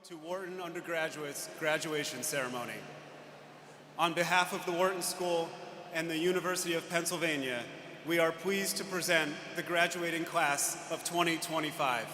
to Wharton Undergraduate's graduation ceremony. On behalf of the Wharton School and the University of Pennsylvania, we are pleased to present the graduating class of 2025.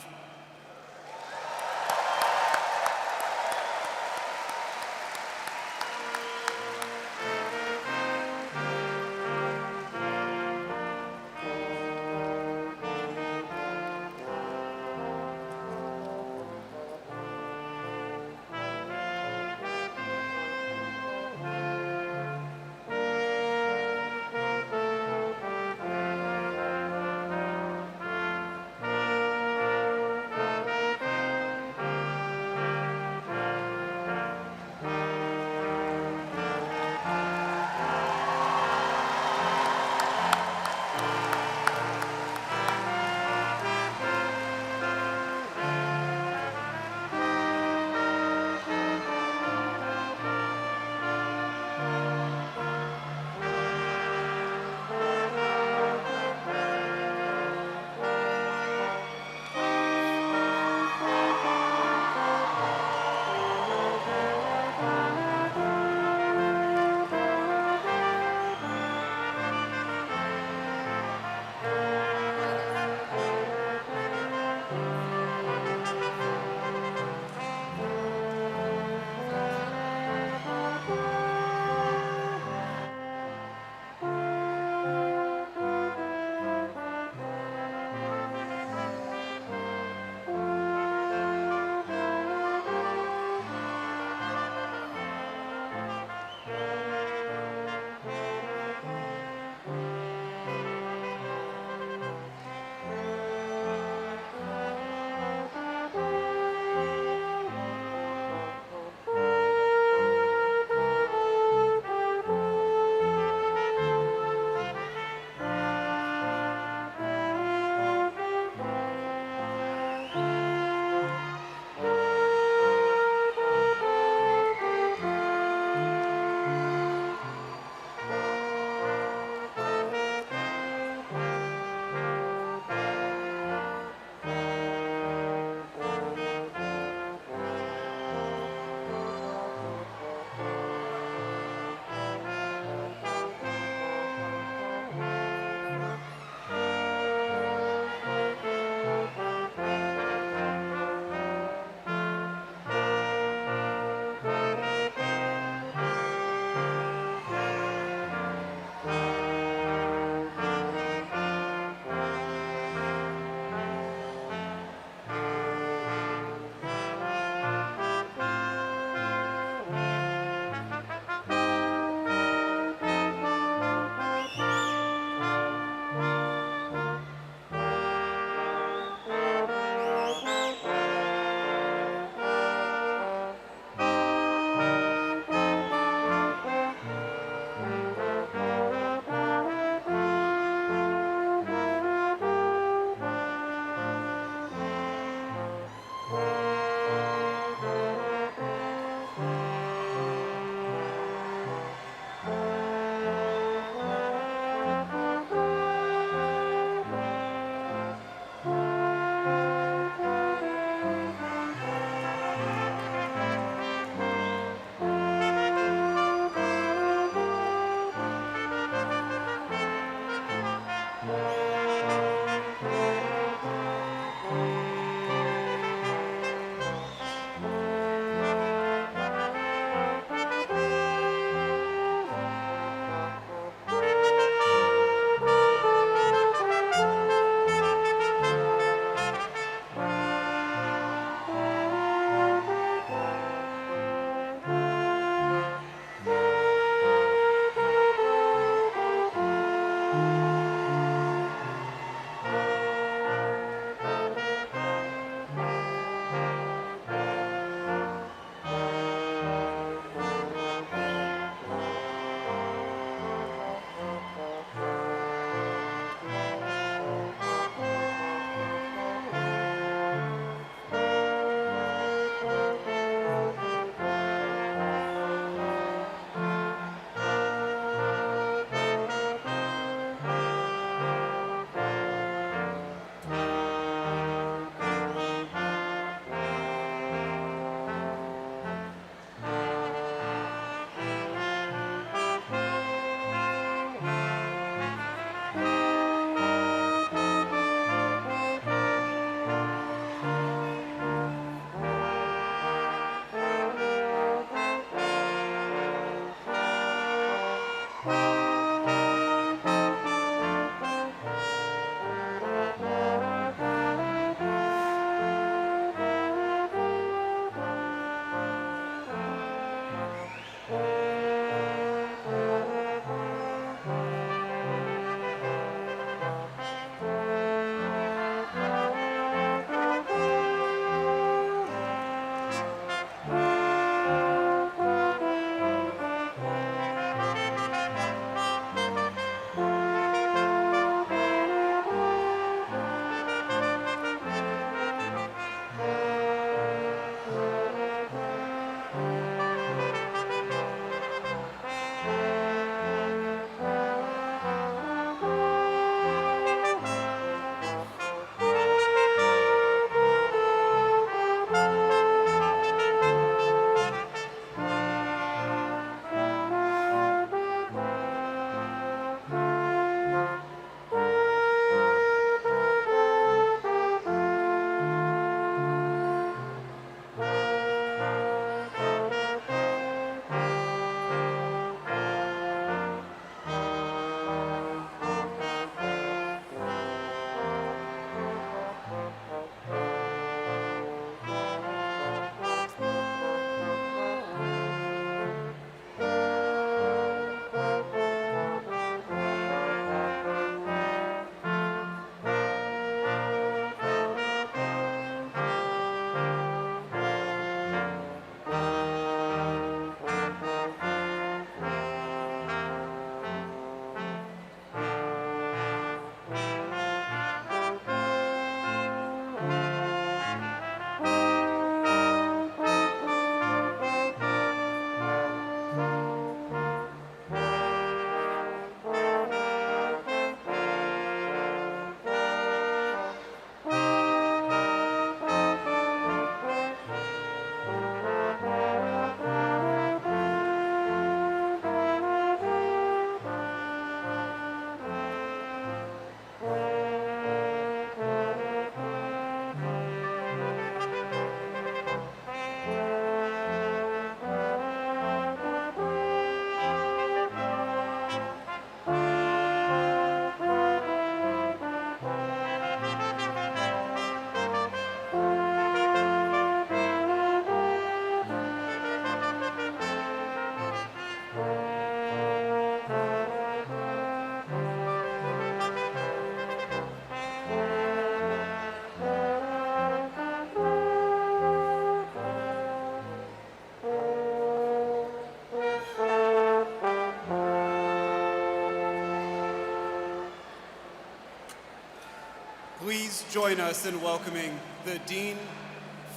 Please join us in welcoming the Dean,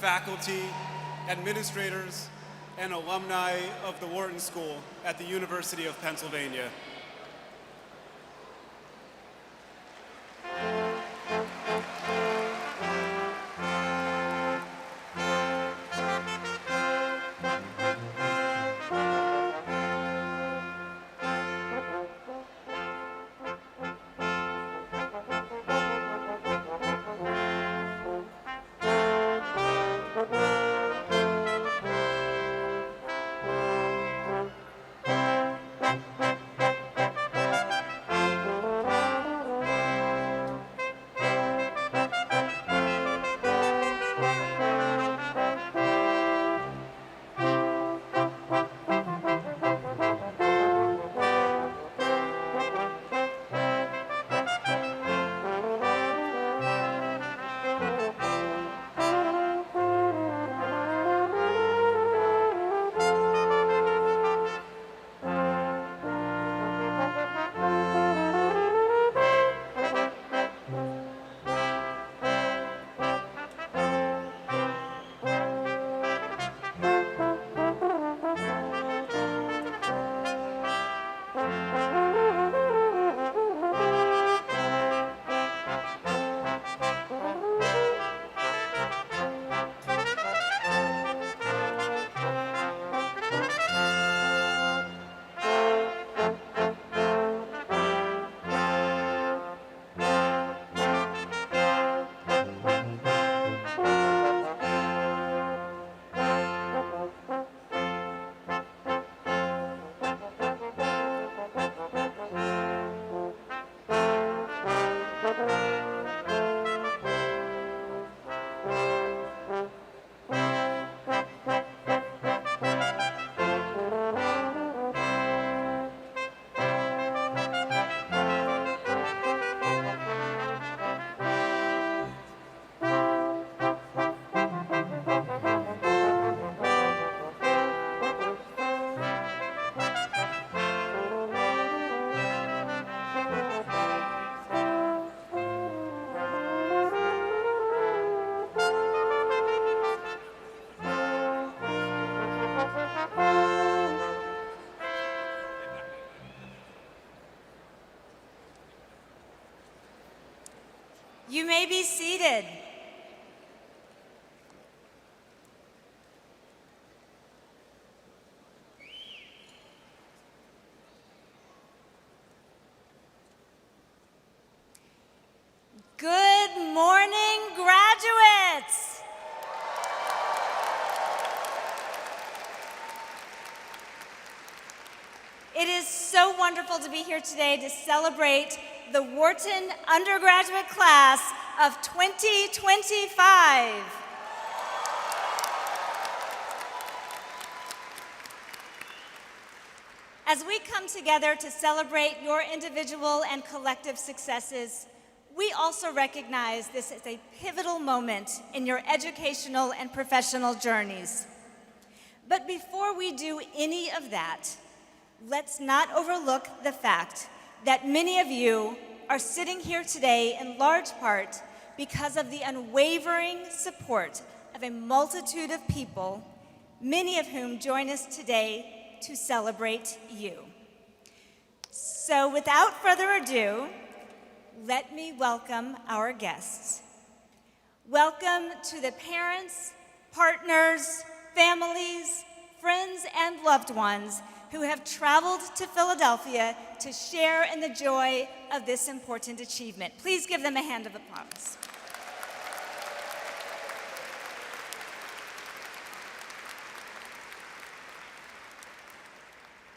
faculty, administrators, and alumni of the Wharton School at the University of Pennsylvania. You may be seated. Good morning, graduates. It is so wonderful to be here today to celebrate the Wharton Undergraduate Class of 2025. As we come together to celebrate your individual and collective successes, we also recognize this as a pivotal moment in your educational and professional journeys. But before we do any of that, let's not overlook the fact that many of you are sitting here today in large part because of the unwavering support of a multitude of people, many of whom join us today to celebrate you. So without further ado, let me welcome our guests. Welcome to the parents, partners, families, friends, and loved ones who have traveled to Philadelphia to share in the joy of this important achievement. Please give them a hand of applause.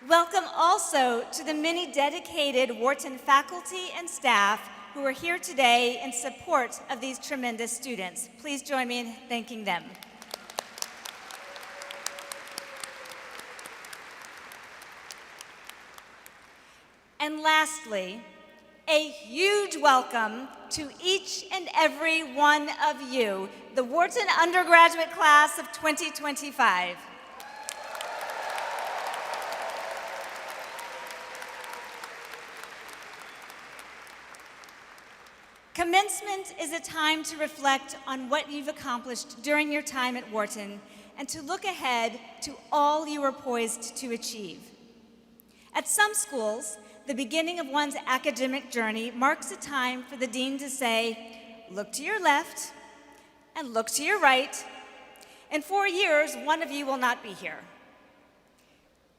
Welcome also to the many dedicated Wharton faculty and staff who are here today in support of these tremendous students. Please join me in thanking them. And lastly, a huge welcome to each and every one of you, the Wharton Undergraduate Class of 2025. Commencement is a time to reflect on what you've accomplished during your time at Wharton and to look ahead to all you are poised to achieve. At some schools, the beginning of one's academic journey marks a time for the dean to say, look to your left and look to your right. In 4 years, one of you will not be here.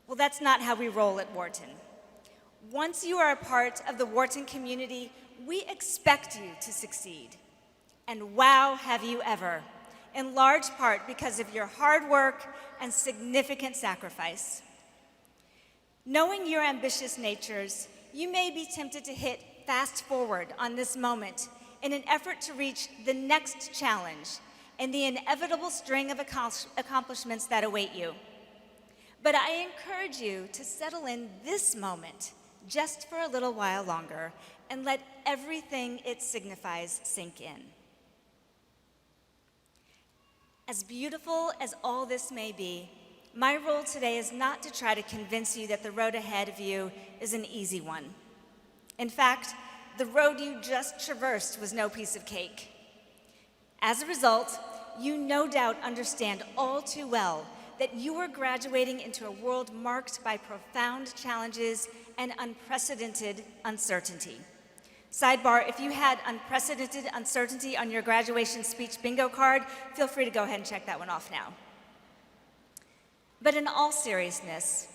Well, that's not how we roll at Wharton. Once you are a part of the Wharton community, we expect you to succeed. And wow, have you ever, in large part because of your hard work and significant sacrifice. Knowing your ambitious natures, you may be tempted to hit fast forward on this moment in an effort to reach the next challenge and the inevitable string of accomplishments that await you. But I encourage you to settle in this moment just for a little while longer and let everything it signifies sink in. As beautiful as all this may be, my role today is not to try to convince you that the road ahead of you is an easy one. In fact, the road you just traversed was no piece of cake. As a result, you no doubt understand all too well that you are graduating into a world marked by profound challenges and unprecedented uncertainty. Sidebar, if you had unprecedented uncertainty on your graduation speech bingo card, feel free to go ahead and check that one off now. But in all seriousness,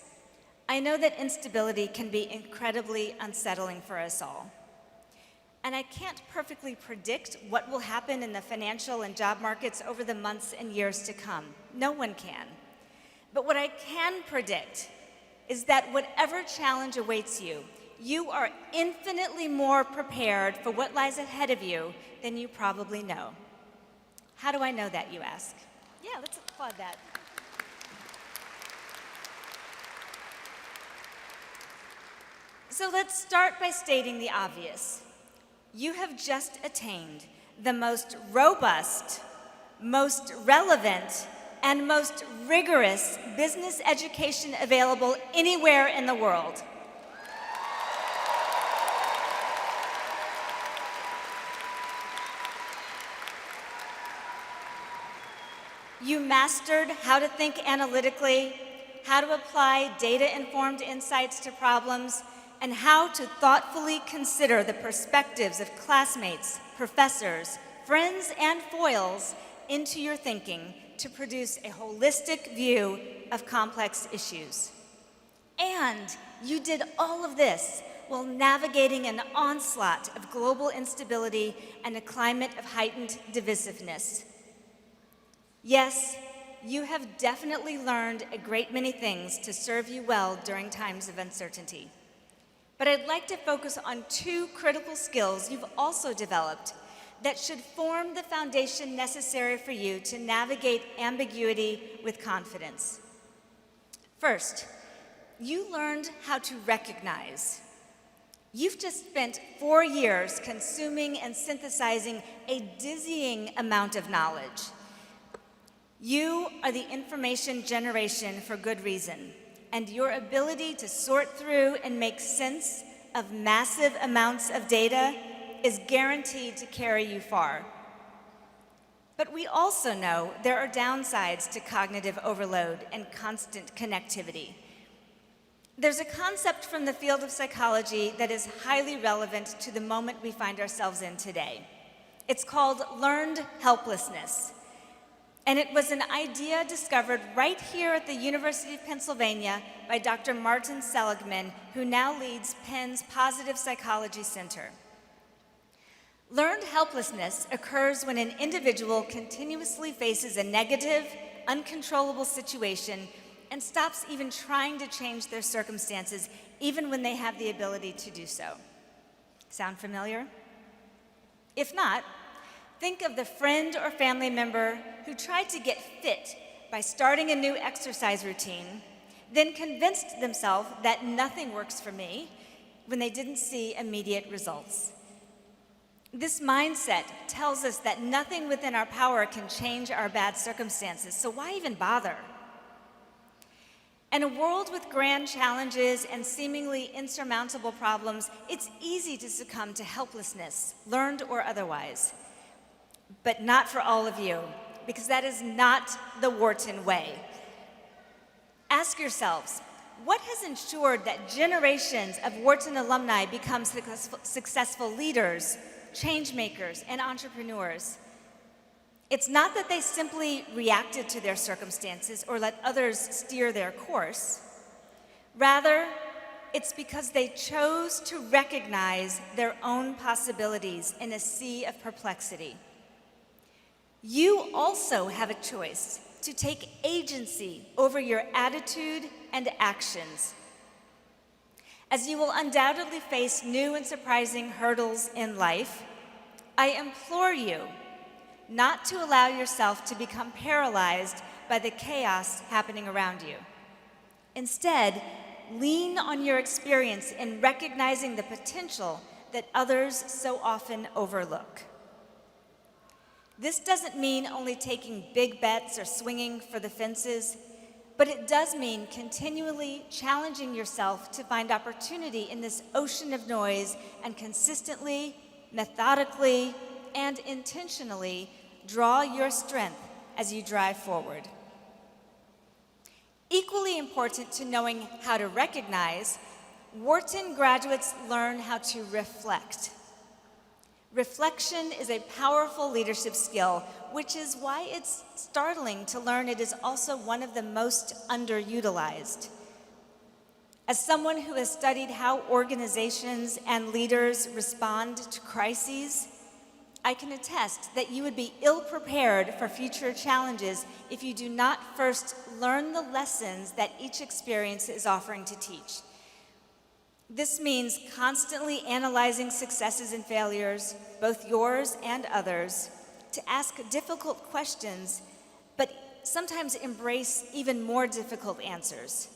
I know that instability can be incredibly unsettling for us all. And I can't perfectly predict what will happen in the financial and job markets over the months and years to come. No one can. But what I can predict is that whatever challenge awaits you, you are infinitely more prepared for what lies ahead of you than you probably know. How do I know that, you ask? Yeah, let's applaud that. So let's start by stating the obvious. You have just attained the most robust, most relevant, and most rigorous business education available anywhere in the world. You mastered how to think analytically, how to apply data-informed insights to problems, and how to thoughtfully consider the perspectives of classmates, professors, friends, and foils into your thinking to produce a holistic view of complex issues. And you did all of this while navigating an onslaught of global instability and a climate of heightened divisiveness. Yes, you have definitely learned a great many things to serve you well during times of uncertainty. But I'd like to focus on 2 critical skills you've also developed that should form the foundation necessary for you to navigate ambiguity with confidence. First, you learned how to recognize. You've just spent 4 years consuming and synthesizing a dizzying amount of knowledge. You are the information generation for good reason, and your ability to sort through and make sense of massive amounts of data is guaranteed to carry you far. But we also know there are downsides to cognitive overload and constant connectivity. There's a concept from the field of psychology that is highly relevant to the moment we find ourselves in today. It's called learned helplessness. And it was an idea discovered right here at the University of Pennsylvania by Dr. Martin Seligman, who now leads Penn's Positive Psychology Center. Learned helplessness occurs when an individual continuously faces a negative, uncontrollable situation and stops even trying to change their circumstances, even when they have the ability to do so. Sound familiar? If not, think of the friend or family member who tried to get fit by starting a new exercise routine, then convinced themselves that nothing works for me when they didn't see immediate results. This mindset tells us that nothing within our power can change our bad circumstances, so why even bother? In a world with grand challenges and seemingly insurmountable problems, it's easy to succumb to helplessness, learned or otherwise. But not for all of you, because that is not the Wharton way. Ask yourselves, what has ensured that generations of Wharton alumni become successful leaders, change makers, and entrepreneurs? It's not that they simply reacted to their circumstances or let others steer their course. Rather, it's because they chose to recognize their own possibilities in a sea of perplexity. You also have a choice to take agency over your attitude and actions. As you will undoubtedly face new and surprising hurdles in life, I implore you not to allow yourself to become paralyzed by the chaos happening around you. Instead, lean on your experience in recognizing the potential that others so often overlook. This doesn't mean only taking big bets or swinging for the fences, but it does mean continually challenging yourself to find opportunity in this ocean of noise and consistently, methodically, and intentionally draw your strength as you drive forward. Equally important to knowing how to recognize, Wharton graduates learn how to reflect. Reflection is a powerful leadership skill, which is why it's startling to learn it is also one of the most underutilized. As someone who has studied how organizations and leaders respond to crises, I can attest that you would be ill-prepared for future challenges if you do not first learn the lessons that each experience is offering to teach. This means constantly analyzing successes and failures, both yours and others, to ask difficult questions, but sometimes embrace even more difficult answers.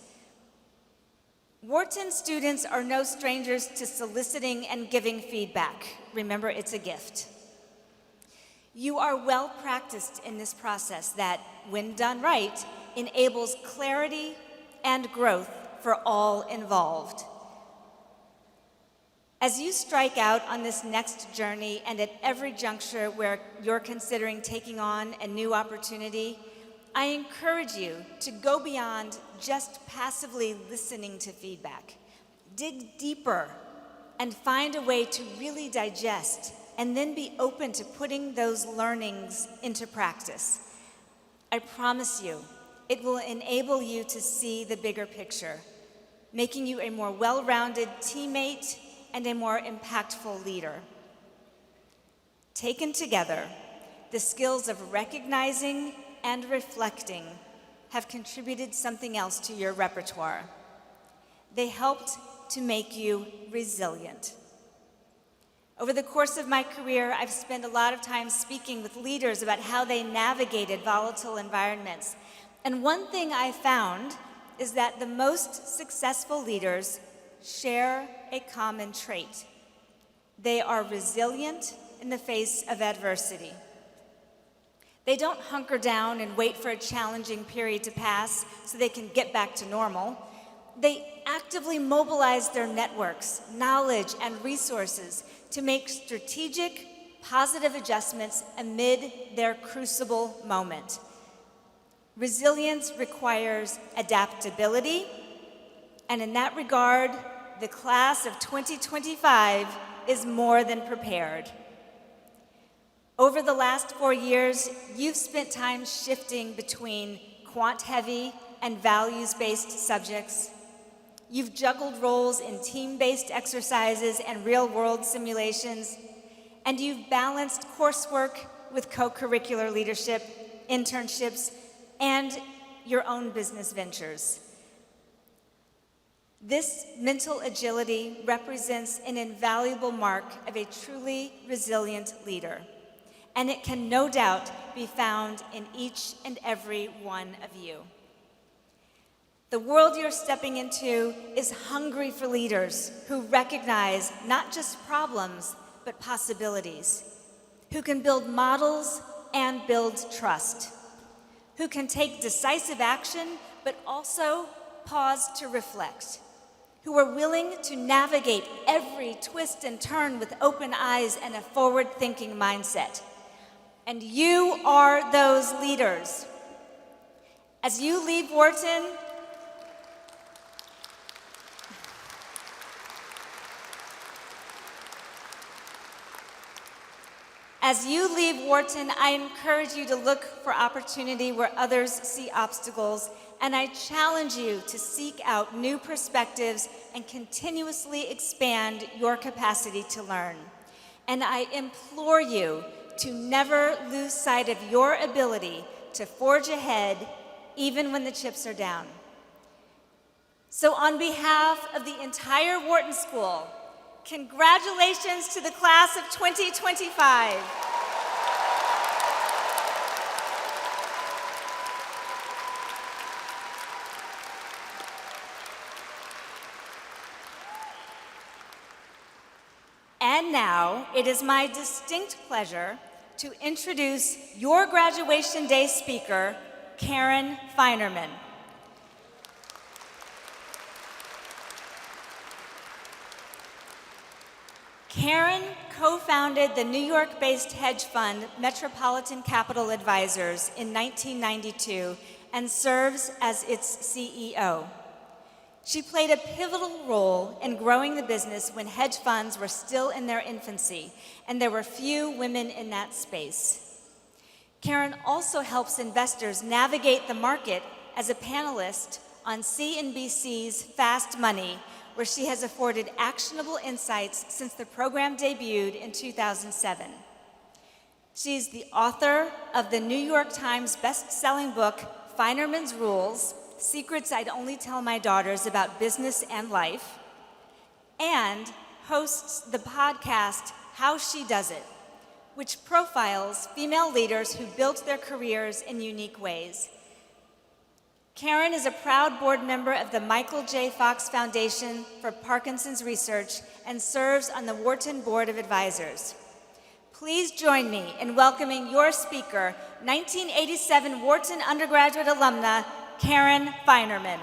Wharton students are no strangers to soliciting and giving feedback. Remember, it's a gift. You are well practiced in this process that, when done right, enables clarity and growth for all involved. As you strike out on this next journey and at every juncture where you're considering taking on a new opportunity, I encourage you to go beyond just passively listening to feedback. Dig deeper and find a way to really digest and then be open to putting those learnings into practice. I promise you, it will enable you to see the bigger picture, making you a more well-rounded teammate and a more impactful leader. Taken together, the skills of recognizing and reflecting have contributed something else to your repertoire. They helped to make you resilient. Over the course of my career, I've spent a lot of time speaking with leaders about how they navigated volatile environments. And one thing I found is that the most successful leaders share a common trait. They are resilient in the face of adversity. They don't hunker down and wait for a challenging period to pass so they can get back to normal. They actively mobilize their networks, knowledge, and resources to make strategic, positive adjustments amid their crucible moment. Resilience requires adaptability, and in that regard, the class of 2025 is more than prepared. Over the last 4 years, you've spent time shifting between quant-heavy and values-based subjects. You've juggled roles in team-based exercises and real-world simulations, and you've balanced coursework with co-curricular leadership, internships, and your own business ventures. This mental agility represents an invaluable mark of a truly resilient leader, and it can no doubt be found in each and every one of you. The world you're stepping into is hungry for leaders who recognize not just problems, but possibilities, who can build models and build trust, who can take decisive action, but also pause to reflect, who are willing to navigate every twist and turn with open eyes and a forward-thinking mindset. And you are those leaders. As you leave Wharton, I encourage you to look for opportunity where others see obstacles, and I challenge you to seek out new perspectives and continuously expand your capacity to learn. And I implore you to never lose sight of your ability to forge ahead, even when the chips are down. So on behalf of the entire Wharton School, congratulations to the class of 2025. And now, it is my distinct pleasure to introduce your graduation day speaker, Karen Finerman. Karen co-founded the New York-based hedge fund Metropolitan Capital Advisors in 1992 and serves as its CEO. She played a pivotal role in growing the business when hedge funds were still in their infancy, and there were few women in that space. Karen also helps investors navigate the market as a panelist on CNBC's Fast Money, where she has afforded actionable insights since the program debuted in 2007. She's the author of the New York Times best-selling book, Finerman's Rules: Secrets I'd Only Tell My Daughters About Business and Life, and hosts the podcast How She Does It, which profiles female leaders who built their careers in unique ways. Karen is a proud board member of the Michael J. Fox Foundation for Parkinson's Research and serves on the Wharton Board of Advisors. Please join me in welcoming your speaker, 1987 Wharton Undergraduate alumna, Karen Finerman.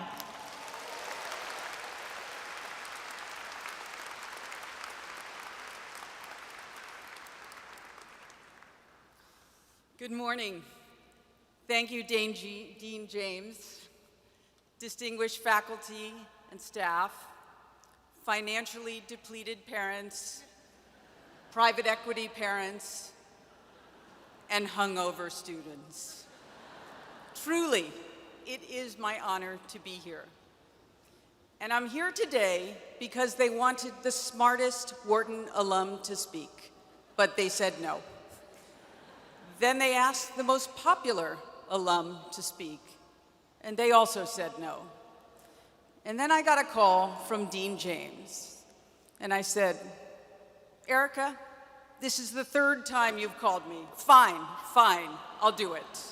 Good morning. Thank you, Dean James, distinguished faculty and staff, financially depleted parents, private equity parents, and hungover students. Truly, it is my honor to be here. And I'm here today because they wanted the smartest Wharton alum to speak, but they said no. Then they asked the most popular alum to speak, and they also said no. And then I got a call from Dean James, and I said, Erika, this is the third time you've called me. Fine, I'll do it.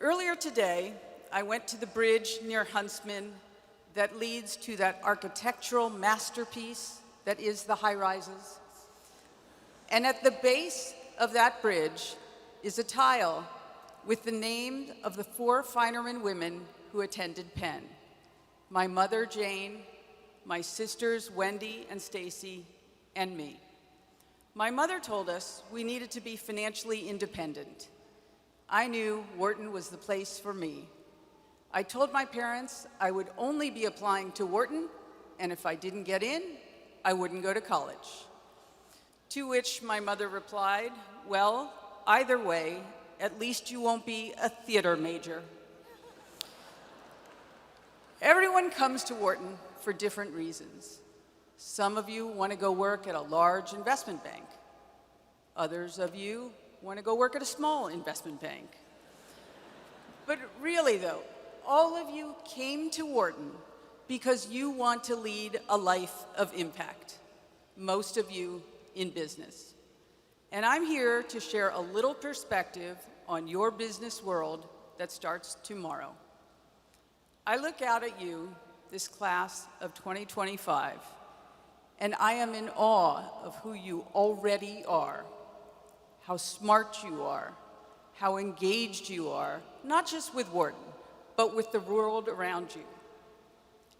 Earlier today, I went to the bridge near Huntsman that leads to that architectural masterpiece that is the high-rises. And at the base of that bridge is a tile with the names of the 4 Finerman women who attended Penn: my mother, Jane, my sisters, Wendy and Stacy, and me. My mother told us we needed to be financially independent. I knew Wharton was the place for me. I told my parents I would only be applying to Wharton, and if I didn't get in, I wouldn't go to college. To which my mother replied, well, either way, at least you won't be a theater major. Everyone comes to Wharton for different reasons. Some of you want to go work at a large investment bank. Others of you want to go work at a small investment bank. But really though, all of you came to Wharton because you want to lead a life of impact. Most of you in business. And I'm here to share a little perspective on your business world that starts tomorrow. I look out at you, this class of 2025, and I am in awe of who you already are, how smart you are, how engaged you are, not just with Wharton, but with the world around you.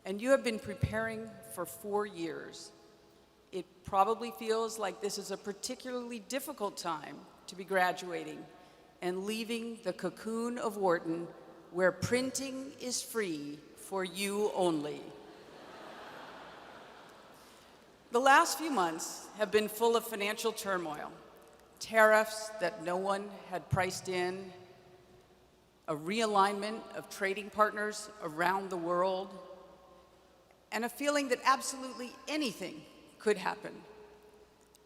And you have been preparing for 4 years. It probably feels like this is a particularly difficult time to be graduating and leaving the cocoon of Wharton, where printing is free for you only. The last few months have been full of financial turmoil, tariffs that no one had priced in, a realignment of trading partners around the world, and a feeling that absolutely anything could happen.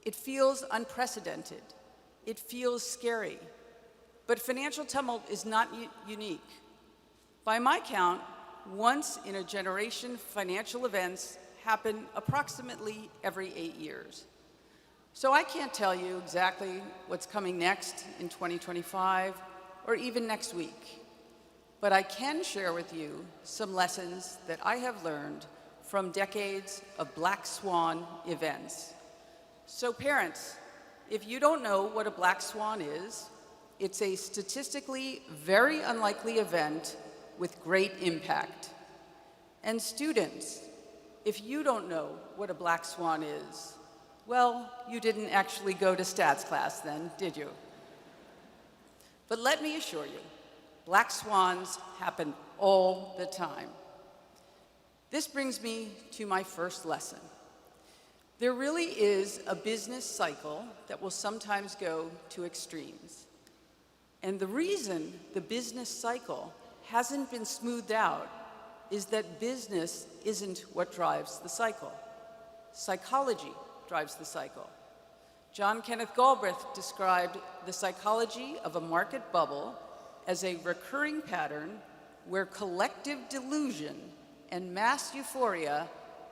It feels unprecedented. It feels scary. But financial tumult is not unique. By my count, once-in-a-generation financial events happen approximately every 8 years. So I can't tell you exactly what's coming next in 2025 or even next week. But I can share with you some lessons that I have learned from decades of black swan events. So parents, if you don't know what a black swan is, it's a statistically very unlikely event with great impact. And students, if you don't know what a black swan is, well, you didn't actually go to stats class then, did you? But let me assure you, black swans happen all the time. This brings me to my first lesson. There really is a business cycle that will sometimes go to extremes. And the reason the business cycle hasn't been smoothed out is that business isn't what drives the cycle. Psychology drives the cycle. John Kenneth Galbraith described the psychology of a market bubble as a recurring pattern where collective delusion and mass euphoria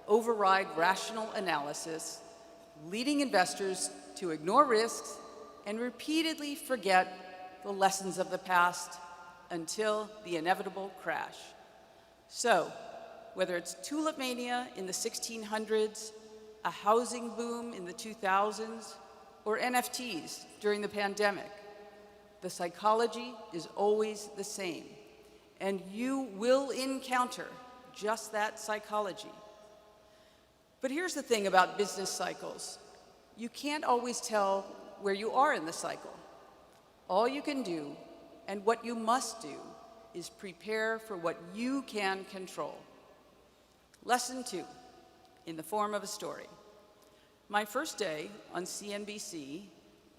override rational analysis, leading investors to ignore risks and repeatedly forget the lessons of the past until the inevitable crash. So, whether it's tulip mania in the 1600s, a housing boom in the 2000s, or NFTs during the pandemic, the psychology is always the same, and you will encounter just that psychology. But here's the thing about business cycles. You can't always tell where you are in the cycle. All you can do, and what you must do, is prepare for what you can control. Lesson 2, in the form of a story. My first day on CNBC,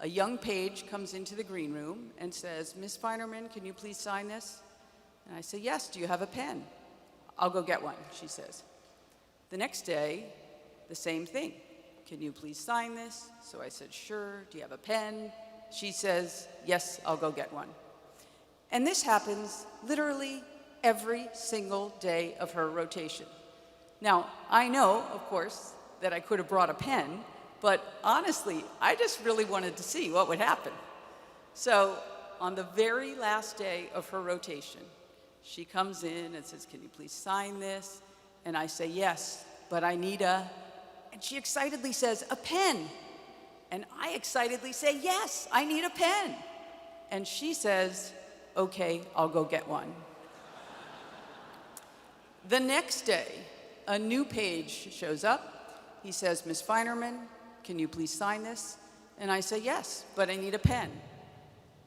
a young page comes into the green room and says, "Miss Finerman, can you please sign this?" And I say, "Yes, do you have a pen?" "I'll go get one," she says. The next day, the same thing. "Can you please sign this?" So I said, "Sure, do you have a pen?" She says, "Yes, I'll go get one." And this happens literally every single day of her rotation. Now, I know, of course, that I could have brought a pen, but honestly, I just really wanted to see what would happen. So on the very last day of her rotation, she comes in and says, "Can you please sign this?" And I say, "Yes, but I need a..." And she excitedly says, "A pen." And I excitedly say, "Yes, I need a pen." And she says, "Okay, I'll go get one." The next day, a new page shows up. He says, "Miss Finerman, can you please sign this?" And I say, "Yes, but I need a pen."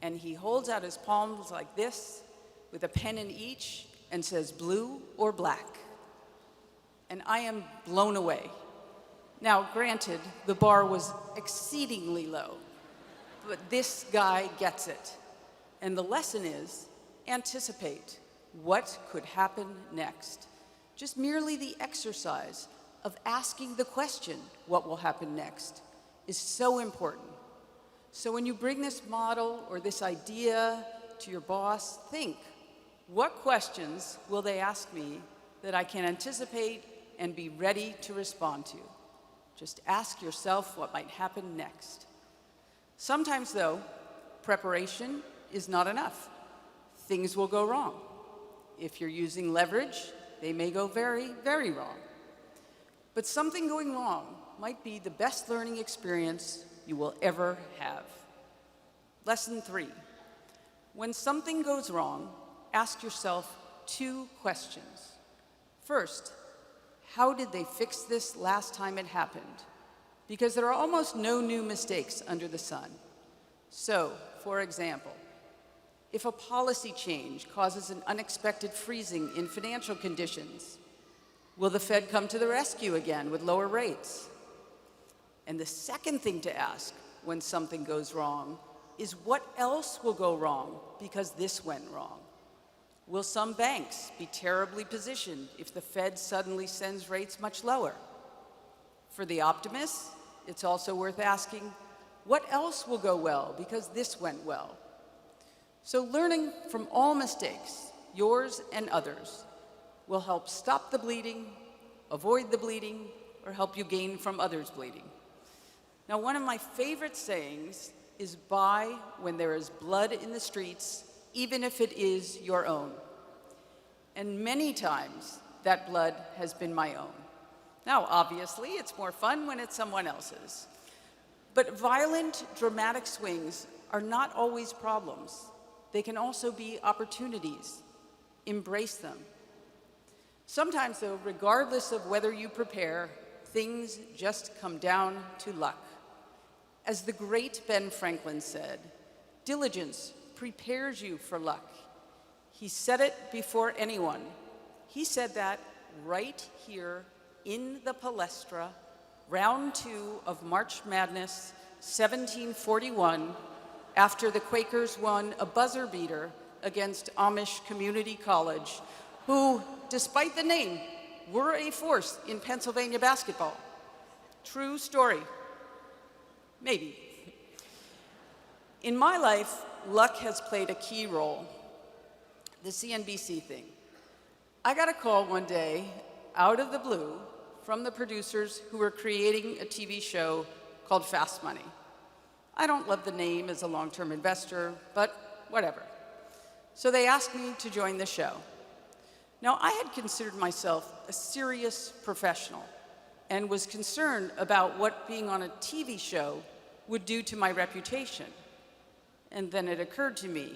And he holds out his palms like this, with a pen in each, and says, "Blue or black?" And I am blown away. Now, granted, the bar was exceedingly low, but this guy gets it. And the lesson is, anticipate what could happen next. Just merely the exercise of asking the question, what will happen next, is so important. So when you bring this model or this idea to your boss, think, what questions will they ask me that I can anticipate and be ready to respond to? Just ask yourself what might happen next. Sometimes, though, preparation is not enough. Things will go wrong. If you're using leverage, they may go very, very wrong. But something going wrong might be the best learning experience you will ever have. Lesson 3, when something goes wrong, ask yourself, 2 questions. First, how did they fix this last time it happened? Because there are almost no new mistakes under the sun. So, for example, if a policy change causes an unexpected freezing in financial conditions, will the Fed come to the rescue again with lower rates? And the second thing to ask when something goes wrong is what else will go wrong because this went wrong? Will some banks be terribly positioned if the Fed suddenly sends rates much lower? For the optimists, it's also worth asking, what else will go well because this went well? So learning from all mistakes, yours and others, will help stop the bleeding, avoid the bleeding, or help you gain from others' bleeding. Now, one of my favorite sayings is buy when there is blood in the streets, even if it is your own. And many times, that blood has been my own. Now, obviously, it's more fun when it's someone else's. But violent, dramatic swings are not always problems. They can also be opportunities. Embrace them. Sometimes, though, regardless of whether you prepare, things just come down to luck. As the great Ben Franklin said, diligence prepares you for luck. He said it before anyone. He said that right here in the Palestra, round 2 of March Madness, 1741, after the Quakers won a buzzer beater against Amish Community College, who, despite the name, were a force in Pennsylvania basketball. True story. Maybe. In my life, luck has played a key role. The CNBC thing. I got a call one day, out of the blue, from the producers who were creating a TV show called Fast Money. I don't love the name as a long-term investor, but whatever. So they asked me to join the show. Now, I had considered myself a serious professional and was concerned about what being on a TV show would do to my reputation. And then it occurred to me,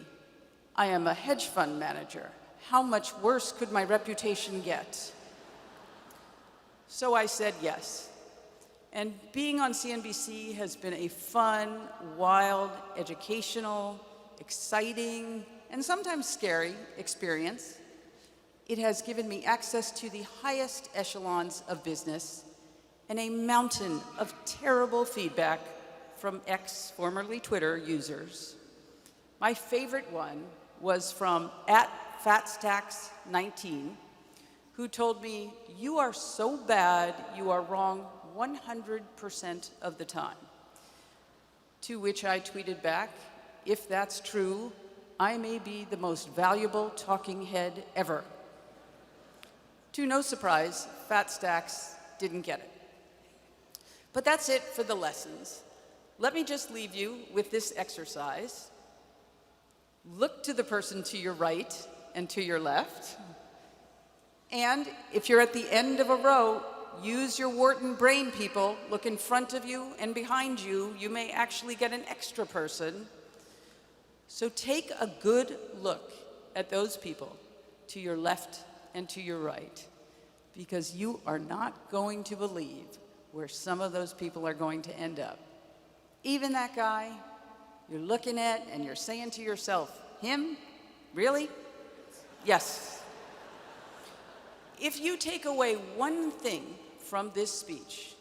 I am a hedge fund manager. How much worse could my reputation get? So I said yes. And being on CNBC has been a fun, wild, educational, exciting, and sometimes scary experience. It has given me access to the highest echelons of business and a mountain of terrible feedback from ex-formerly Twitter users. My favorite one was from @FatStacks19, who told me, "You are so bad, you are wrong 100% of the time." To which I tweeted back, "If that's true, I may be the most valuable talking head ever." To no surprise, FatStacks didn't get it. But that's it for the lessons. Let me just leave you with this exercise. Look to the person to your right and to your left. And if you're at the end of a row, use your Wharton brain, people. Look in front of you and behind you. You may actually get an extra person. So take a good look at those people to your left and to your right, because you are not going to believe where some of those people are going to end up. Even that guy you're looking at and you're saying to yourself, him? Really? Yes. If you take away one thing from this speech,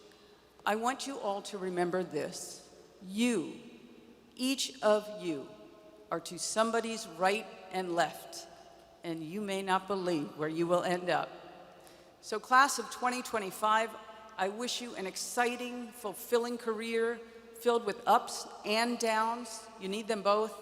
I want you all to remember this. You, each of you, are to somebody's right and left, and you may not believe where you will end up. So class of 2025, I wish you an exciting, fulfilling career filled with ups and downs. You need them both.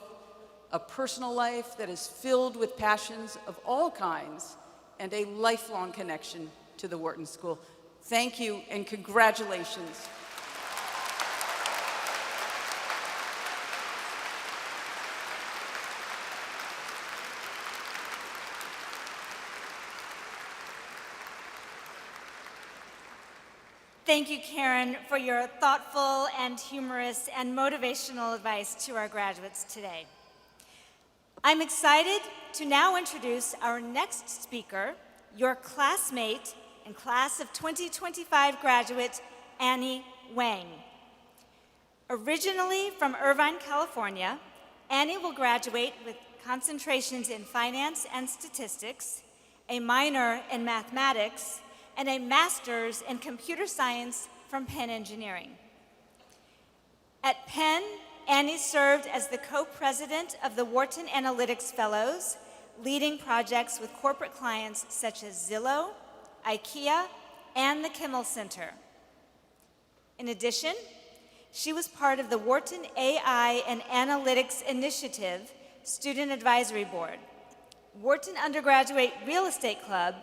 A personal life that is filled with passions of all kinds and a lifelong connection to the Wharton School. Thank you and congratulations. Thank you, Karen, for your thoughtful and humorous and motivational advice to our graduates today. I'm excited to now introduce our next speaker, your classmate and class of 2025 graduate, Annie Wang. Originally from Irvine, California, Annie will graduate with concentrations in finance and statistics, a minor in mathematics, and a master's in computer science from Penn Engineering. At Penn, Annie served as the co-president of the Wharton Analytics Fellows, leading projects with corporate clients such as Zillow, IKEA, and the Kimmel Center. In addition, she was part of the Wharton AI and Analytics Initiative Student Advisory Board, Wharton Undergraduate Real Estate Club,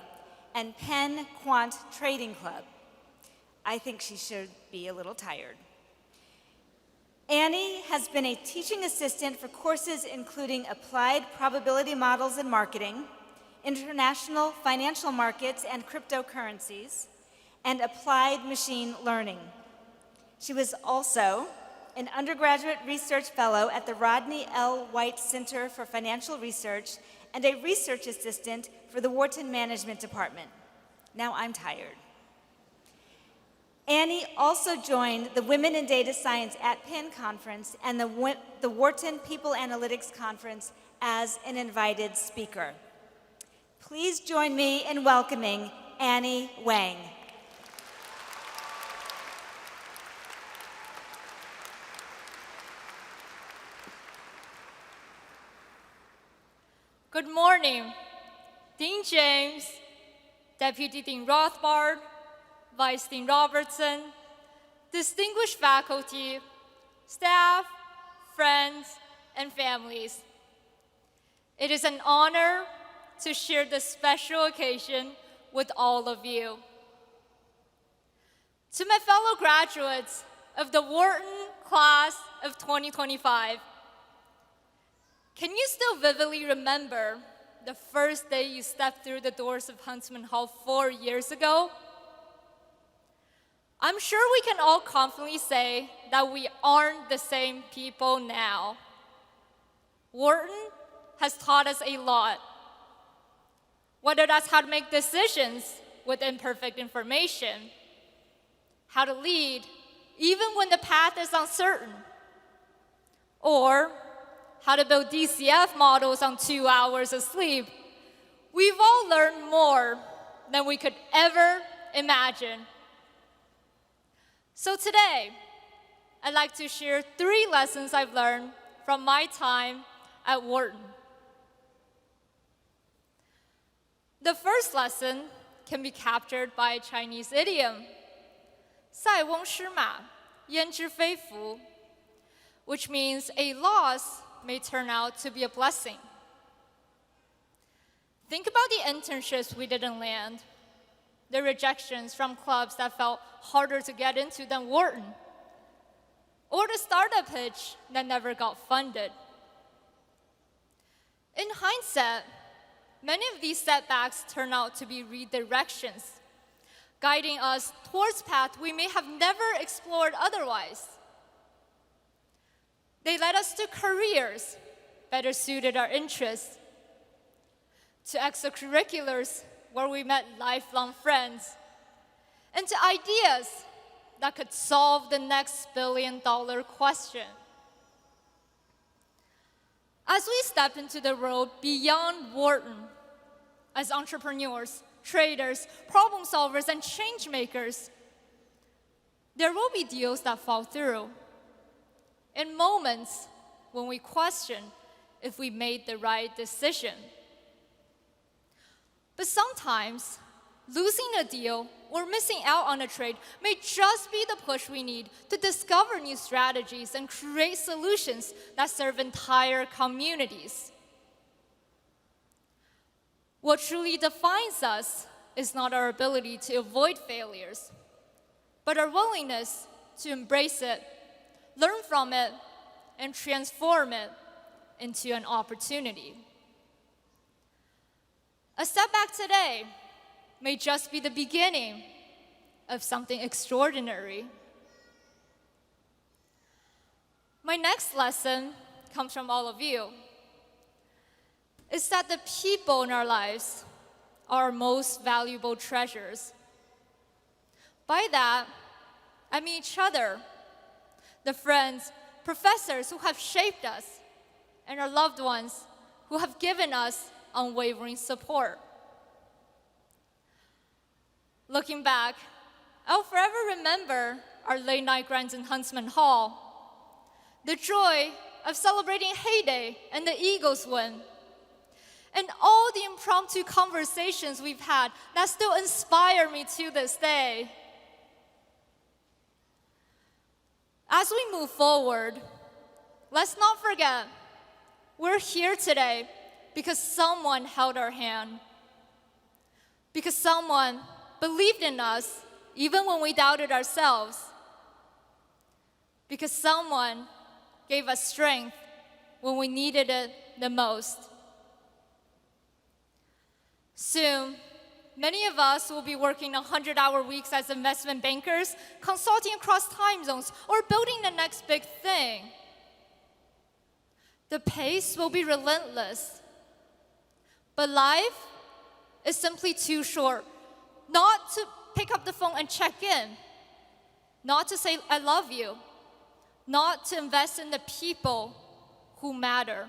and Penn Quant Trading Club. I think she should be a little tired. Annie has been a teaching assistant for courses including Applied Probability Models in Marketing, International Financial Markets and Cryptocurrencies, and Applied Machine Learning. She was also an undergraduate research fellow at the Rodney L. White Center for Financial Research and a research assistant for the Wharton Management Department. Now I'm tired. Annie also joined the Women in Data Science at Penn Conference and the Wharton People Analytics Conference as an invited speaker. Please join me in welcoming Annie Wang. Good morning, Dean James, Deputy Dean Rothbard, Vice Dean Robertson, distinguished faculty, staff, friends, and families. It is an honor to share this special occasion with all of you. To my fellow graduates of the Wharton Class of 2025, can you still vividly remember the first day you stepped through the doors of Huntsman Hall 4 years ago? I'm sure we can all confidently say that we aren't the same people now. Wharton has taught us a lot, whether that's how to make decisions with imperfect information, how to lead even when the path is uncertain, or how to build DCF models on 2 hours of sleep. We've all learned more than we could ever imagine. So today, I'd like to share 3 lessons I've learned from my time at Wharton. The first lesson can be captured by a Chinese idiom, 塞翁失马，焉知非福, which means a loss may turn out to be a blessing. Think about the internships we didn't land, the rejections from clubs that felt harder to get into than Wharton, or the startup pitch that never got funded. In hindsight, many of these setbacks turn out to be redirections, guiding us towards paths we may have never explored otherwise. They led us to careers better suited our interests, to extracurriculars where we met lifelong friends, and to ideas that could solve the next billion-dollar question. As we step into the world beyond Wharton, as entrepreneurs, traders, problem solvers, and change makers, there will be deals that fall through, and moments when we question if we made the right decision. But sometimes, losing a deal or missing out on a trade may just be the push we need to discover new strategies and create solutions that serve entire communities. What truly defines us is not our ability to avoid failures, but our willingness to embrace it, learn from it, and transform it into an opportunity. A setback today may just be the beginning of something extraordinary. My next lesson comes from all of you. is that the people in our lives are our most valuable treasures. By that, I mean each other, the friends, professors who have shaped us, and our loved ones who have given us unwavering support. Looking back, I'll forever remember our late night grinds in Huntsman Hall, the joy of celebrating Heyday and the Eagles win, and all the impromptu conversations we've had that still inspire me to this day. As we move forward, let's not forget, we're here today because someone held our hand, because someone believed in us even when we doubted ourselves, because someone gave us strength when we needed it the most. Soon, many of us will be working 100-hour weeks as investment bankers, consulting across time zones, or building the next big thing. The pace will be relentless, but life is simply too short not to pick up the phone and check in, not to say, I love you, not to invest in the people who matter.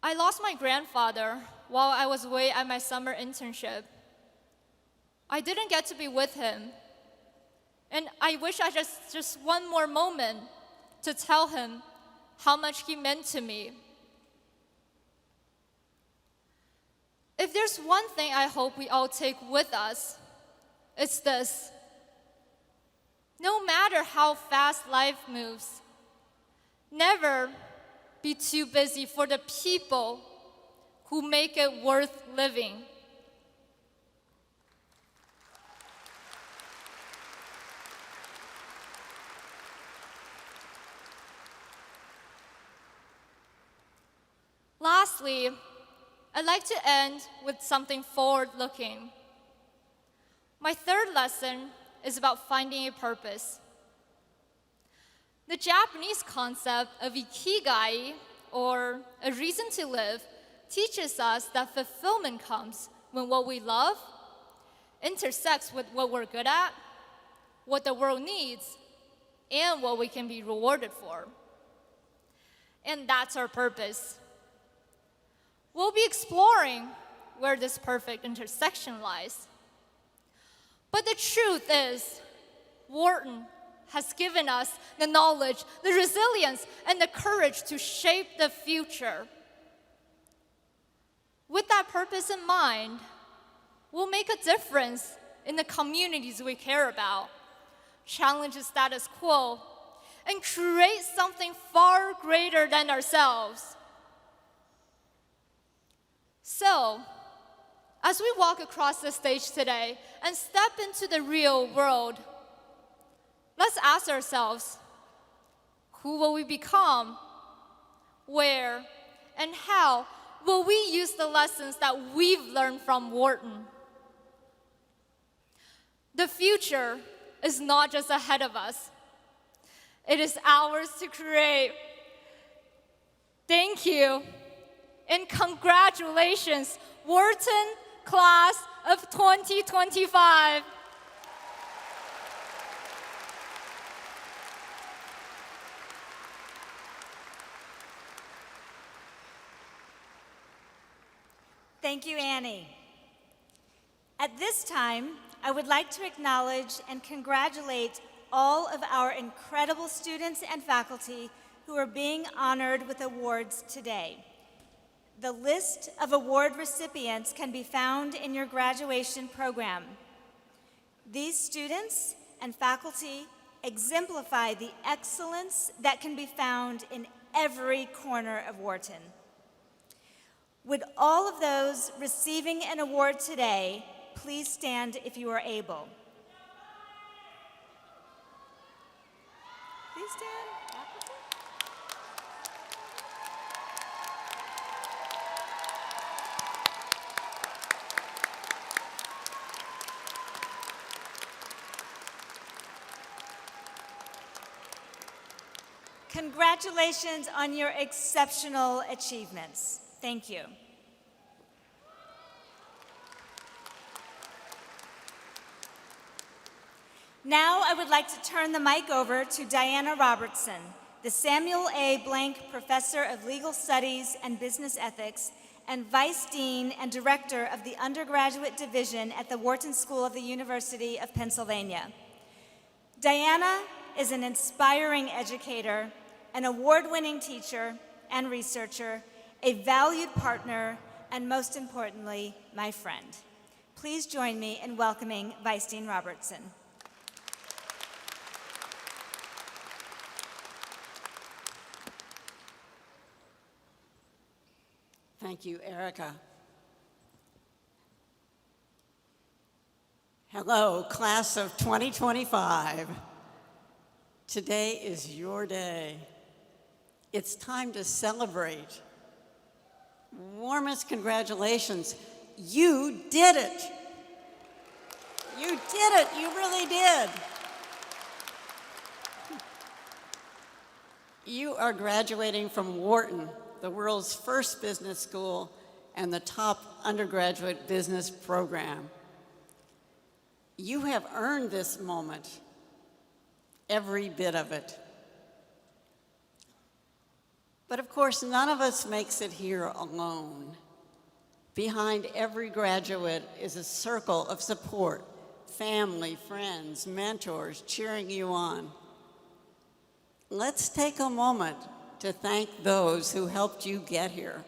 I lost my grandfather while I was away at my summer internship. I didn't get to be with him, and I wish I just one more moment to tell him how much he meant to me. If there's one thing I hope we all take with us, it's this. No matter how fast life moves, never be too busy for the people who make it worth living. Lastly, I'd like to end with something forward-looking. My third lesson is about finding a purpose. The Japanese concept of ikigai, or a reason to live, teaches us that fulfillment comes when what we love intersects with what we're good at, what the world needs, and what we can be rewarded for. And that's our purpose. We'll be exploring where this perfect intersection lies. But the truth is, Wharton has given us the knowledge, the resilience, and the courage to shape the future. With that purpose in mind, we'll make a difference in the communities we care about, challenge the status quo, and create something far greater than ourselves. So, as we walk across the stage today and step into the real world, let's ask ourselves, who will we become? Where and how will we use the lessons that we've learned from Wharton? The future is not just ahead of us. It is ours to create. Thank you, and congratulations, Wharton Class of 2025. Thank you, Annie. At this time, I would like to acknowledge and congratulate all of our incredible students and faculty who are being honored with awards today. The list of award recipients can be found in your graduation program. These students and faculty exemplify the excellence that can be found in every corner of Wharton. Would all of those receiving an award today please stand if you are able? Please stand. Congratulations on your exceptional achievements. Thank you. Now I would like to turn the mic over to Diana Robertson, the Samuel A. Blank Professor of Legal Studies and Business Ethics and Vice Dean and Director of the Undergraduate Division at the Wharton School of the University of Pennsylvania. Diana is an inspiring educator, an award-winning teacher and researcher, a valued partner, and most importantly, my friend. Please join me in welcoming Vice Dean Robertson. Thank you, Erika. Hello, class of 2025. Today is your day. It's time to celebrate. Warmest congratulations. You did it. You did it. You really did. You are graduating from Wharton, the world's first business school and the top undergraduate business program. You have earned this moment, every bit of it. But of course, none of us makes it here alone. Behind every graduate is a circle of support, family, friends, mentors cheering you on. Let's take a moment to thank those who helped you get here.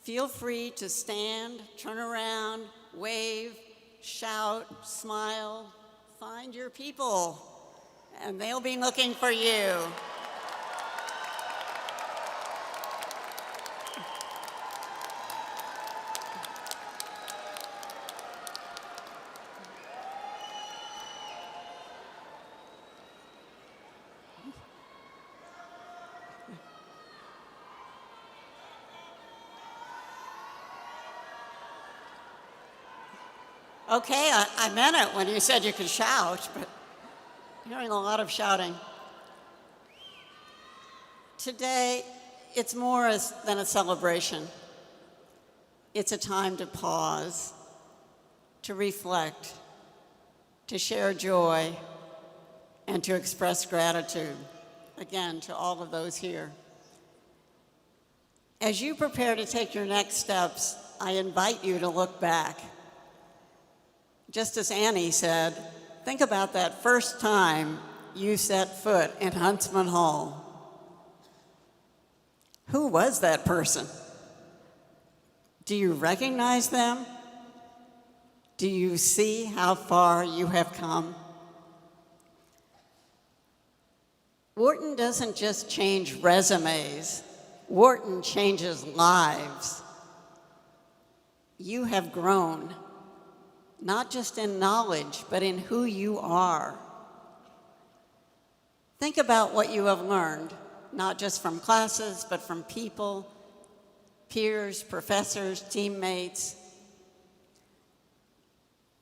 Feel free to stand, turn around, wave, shout, smile, find your people, and they'll be looking for you. Okay, I meant it when you said you could shout, but I'm hearing a lot of shouting. Today, it's more than a celebration. It's a time to pause, to reflect, to share joy, and to express gratitude, again, to all of those here. As you prepare to take your next steps, I invite you to look back. Just as Annie said, think about that first time you set foot in Huntsman Hall. Who was that person? Do you recognize them? Do you see how far you have come? Wharton doesn't just change resumes. Wharton changes lives. You have grown. Not just in knowledge, but in who you are. Think about what you have learned, not just from classes, but from people, peers, professors, teammates.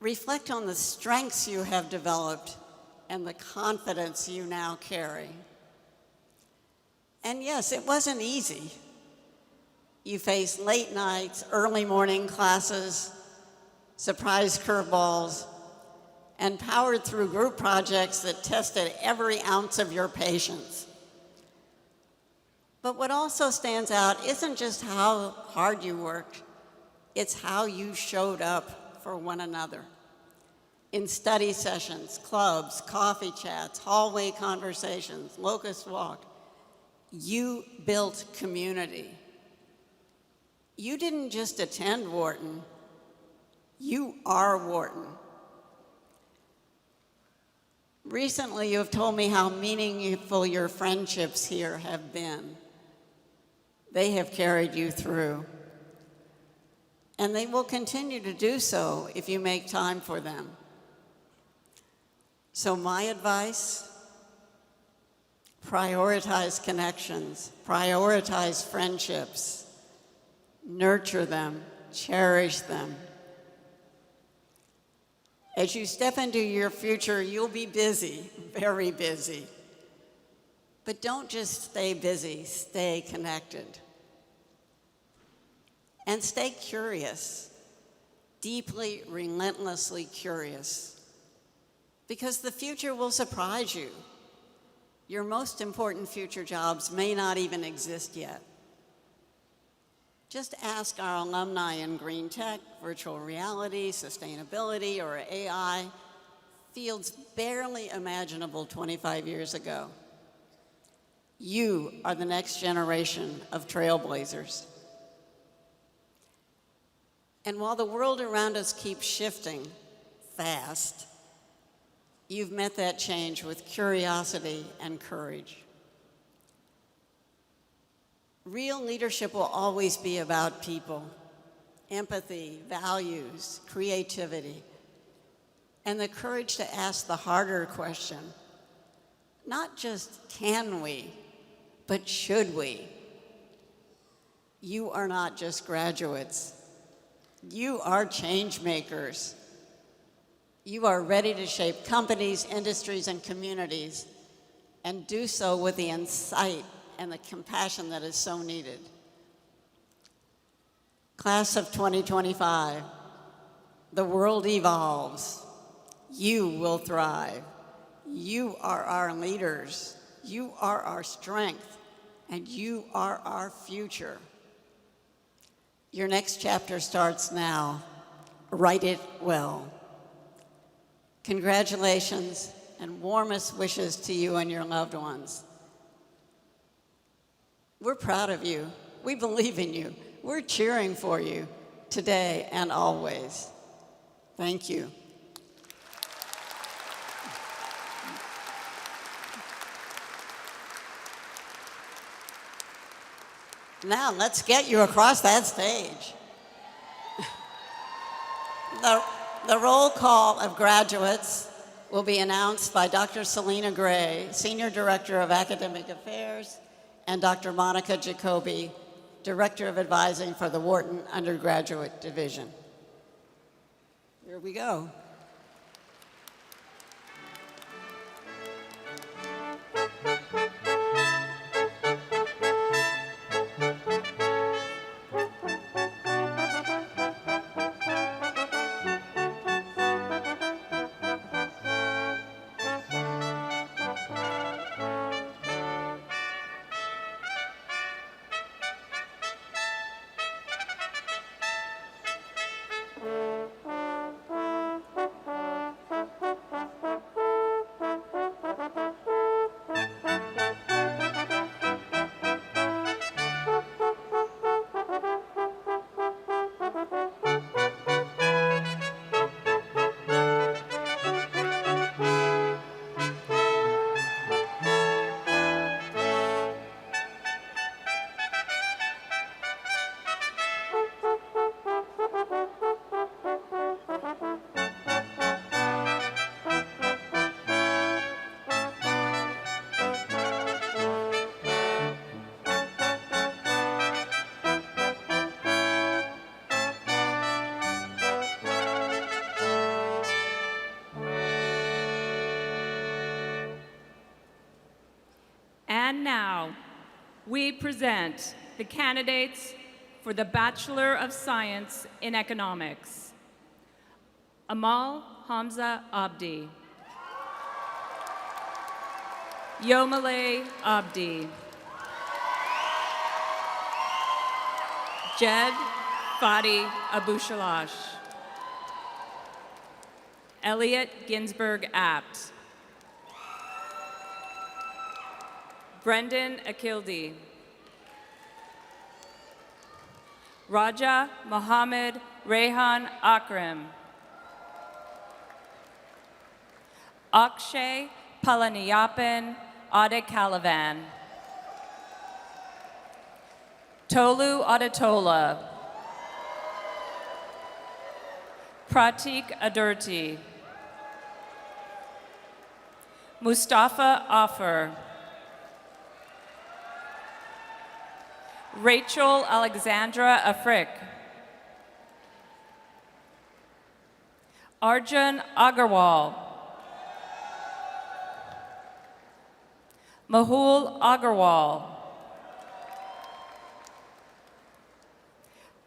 Reflect on the strengths you have developed and the confidence you now carry. And yes, it wasn't easy. You faced late nights, early morning classes, surprise curveballs, and powered through group projects that tested every ounce of your patience. But what also stands out isn't just how hard you worked, it's how you showed up for one another. In study sessions, clubs, coffee chats, hallway conversations, locust walk, you built community. You didn't just attend Wharton, you are Wharton. Recently, you have told me how meaningful your friendships here have been. They have carried you through. And they will continue to do so if you make time for them. So my advice, prioritize connections, prioritize friendships, nurture them, cherish them. As you step into your future, you'll be busy, very busy. But don't just stay busy, stay connected. And stay curious, deeply, relentlessly curious, because the future will surprise you. Your most important future jobs may not even exist yet. Just ask our alumni in green tech, virtual reality, sustainability, or AI, fields barely imaginable 25 years ago. You are the next generation of trailblazers. And while the world around us keeps shifting fast, you've met that change with curiosity and courage. Real leadership will always be about people, empathy, values, creativity, and the courage to ask the harder question, not just can we, but should we? You are not just graduates. You are change makers. You are ready to shape companies, industries, and communities, and do so with the insight and the compassion that is so needed. Class of 2025, the world evolves. You will thrive. You are our leaders. You are our strength, and you are our future. Your next chapter starts now. Write it well. Congratulations and warmest wishes to you and your loved ones. We're proud of you. We believe in you. We're cheering for you today and always. Thank you. Now, let's get you across that stage. The roll call of graduates will be announced by Dr. Selena Gray, Senior Director of Academic Affairs, and Dr. Monica Jacoby, Director of Advising for the Wharton Undergraduate Division. Here we go. And now, we present the candidates for the Bachelor of Science in Economics. Amal Hamza Abdi. Yomale Abdi. Jed Fadi Abushalash. Elliot Ginsberg Apt. Brendan Akildi. Raja Mohammed Rehan Akram. Akshay Palaniappan Adekalavan. Tolu Adetola. Pratik Adurti. Mustafa Affer. Rachel Alexandra Afrik. Arjun Agarwal. Mahul Agarwal.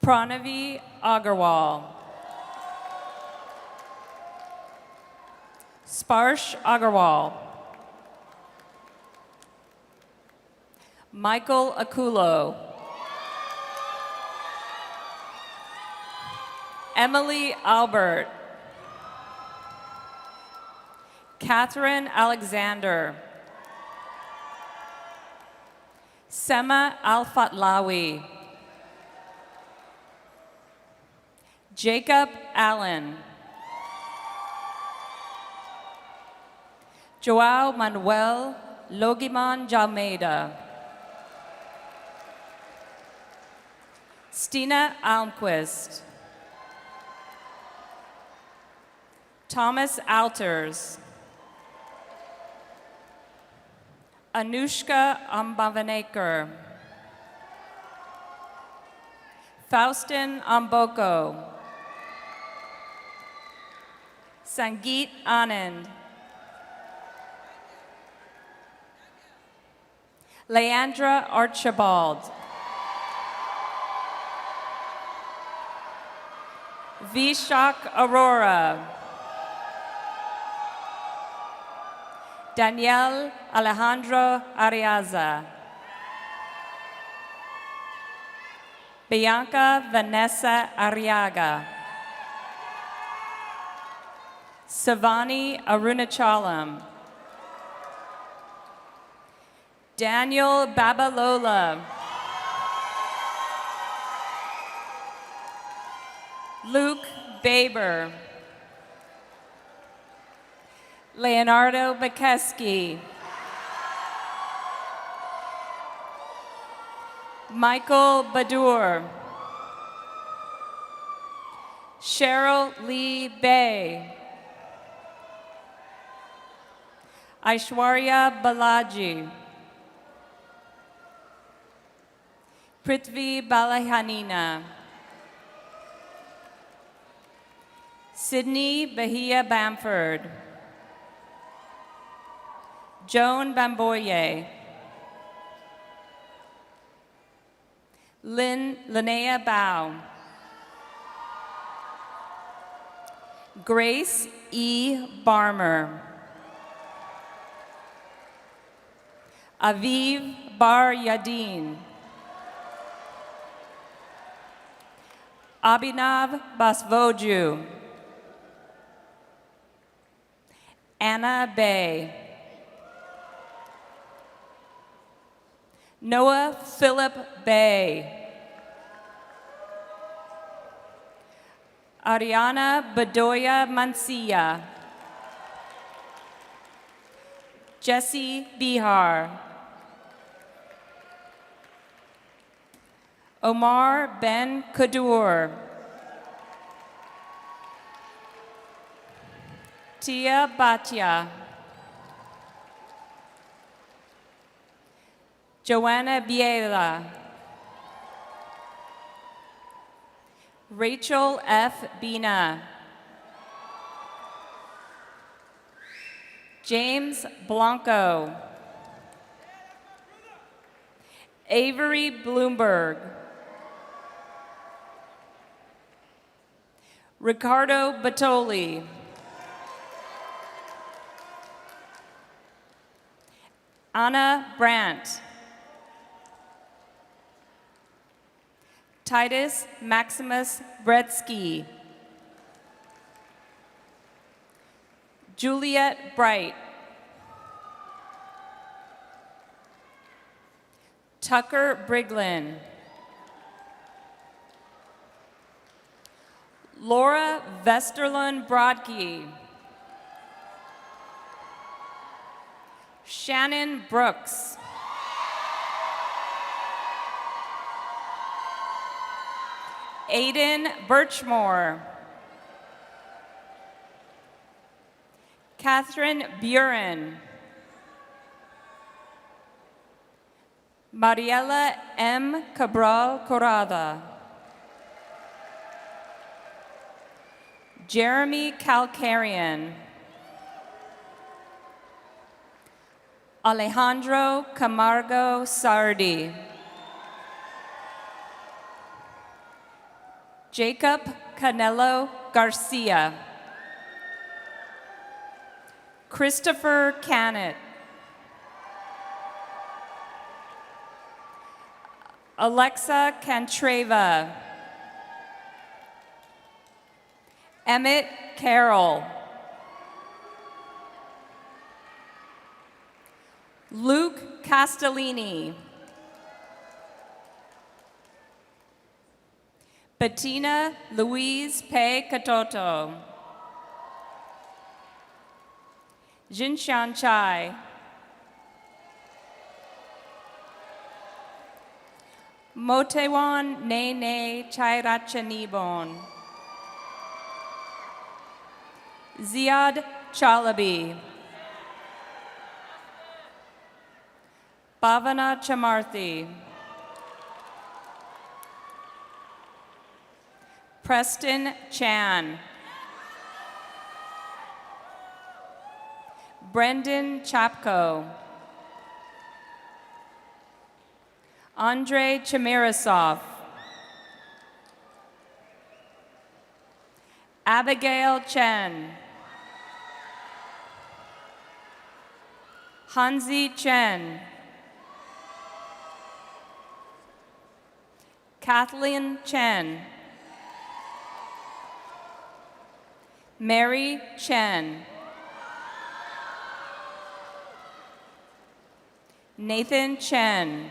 Pranavi Agarwal. Sparsh Agarwal. Michael Akulo. Emily Albert. Catherine Alexander. Sema Al-Fatlawi. Jacob Allen. Joao Manuel Logiman Jalmeida. Stina Almquist. Thomas Alters. Anushka Ambavaneker. Faustin Amboko. Sangeet Anand. Leandra Archibald. Vishak Aurora. Danielle Alejandro Ariaza. Bianca Vanessa Arriaga. Savani Arunachalam. Daniel Babalola. Luke Baber. Leonardo Bakeski. Michael Badur. Cheryl Lee Bay. Aishwarya Balaji. Prithvi Balahanina. Sydney Bahia Bamford. Joan Bamboye. Linnea Bao. Grace E. Barmer. Aviv Bar Yadin. Abhinav Basvoju. Anna Bay. Noah Philip Bay. Ariana Bedoya Mancia. Jesse Bihar. Omar Ben Kadur. Tia Bhatia. Joanna Biela. Rachel F. Bina. James Blanco. Avery Bloomberg. Ricardo Batoli. Anna Brandt. Titus Maximus Bretsky. Juliet Bright. Tucker Briglin. Laura Vesterlund Brodke. Shannon Brooks. Aiden Birchmore. Catherine Buren. Mariela M. Cabral Corrada. Jeremy Calcarian. Alejandro Camargo Sardi. Jacob Canelo Garcia. Christopher Cannett. Alexa Cantreva. Emmett Carroll. Luke Castellini. Bettina Louise Pei Katoto. Jinshan Chai. Motewan Nene Chairachanibon. Ziad Chalabi. Bhavana Chamarthi. Preston Chan. Brendan Chapko. Andrei Chemirisov. Abigail Chen. Hanzi Chen. Kathleen Chen. Mary Chen. Nathan Chen.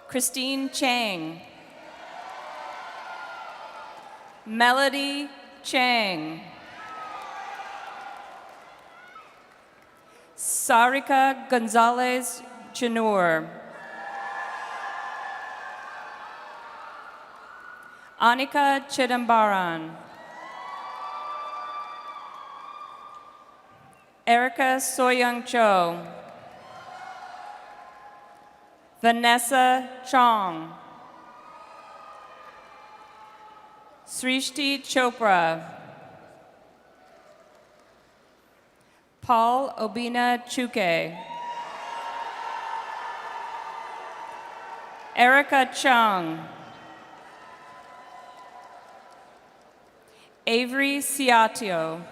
Christine Chang. Melody Chang. Sarika Gonzalez Janur. Anika Chidambaran. Erica Soyoung Cho. Vanessa Chong. Srishti Chopra. Paul Obina Chuke. Erica Chung. Avery Ciatio.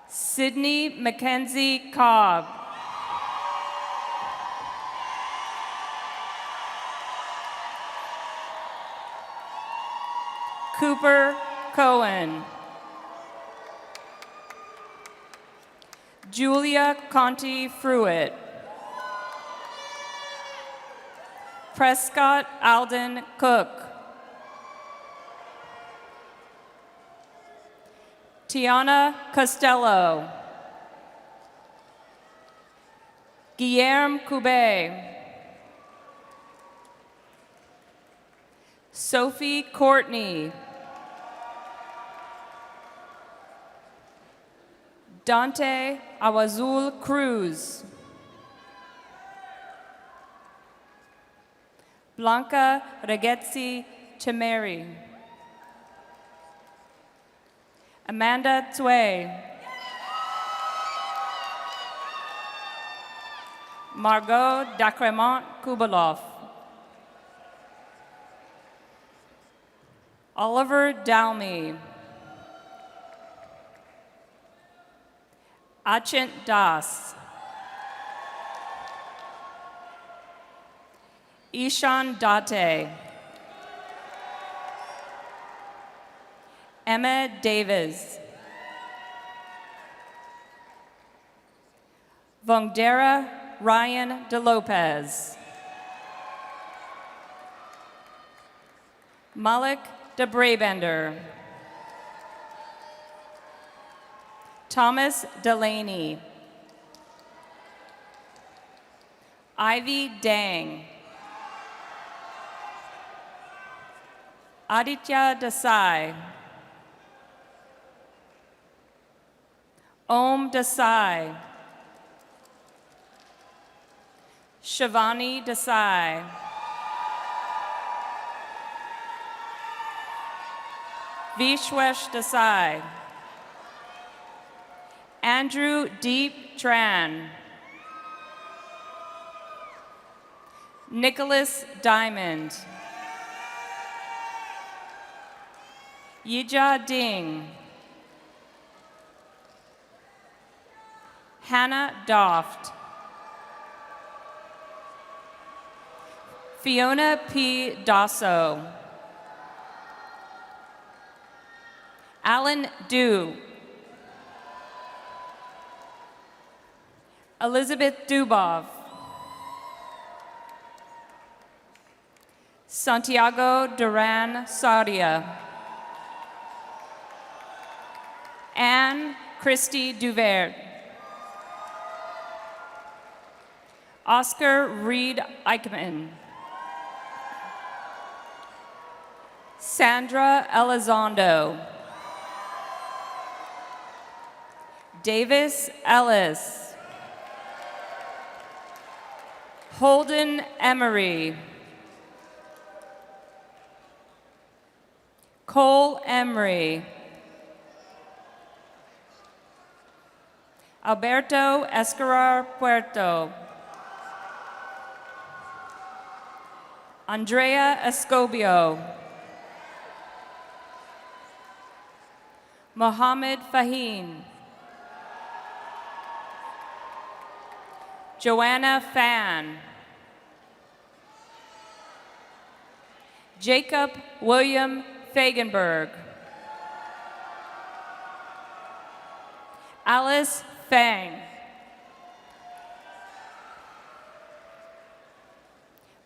Sydney Mackenzie Cobb. Cooper Cohen. Julia Conti Fruitt. Prescott Alden Cook. Tiana Costello. Guillermo Coubet. Sophie Courtney. Dante Awazul Cruz. Blanca Regezzi Temeri. Amanda Tsui. Margot Dacremont Kubalov. Oliver Dalmy. Achint Das. Ishan Date. Emma Davis. Vongdera Ryan De Lopez. Malik De Brabender. Thomas Delaney. Ivy Dang. Aditya Desai. Om Desai. Shivani Desai. Vishwesh Desai. Andrew Deep Tran. Nicholas Diamond. Yija Ding. Hannah Doft. Fiona P. Dasso. Alan Dew. Elizabeth Dubov. Santiago Duran Sadia. Anne Christie Duvert. Oscar Reed Eichmann. Sandra Elizondo. Davis Ellis. Holden Emery. Cole Emery. Alberto Escobar Puerto. Andrea Escobio. Mohammed Fahim. Joanna Fan. Jacob William Fagenberg. Alice Fang.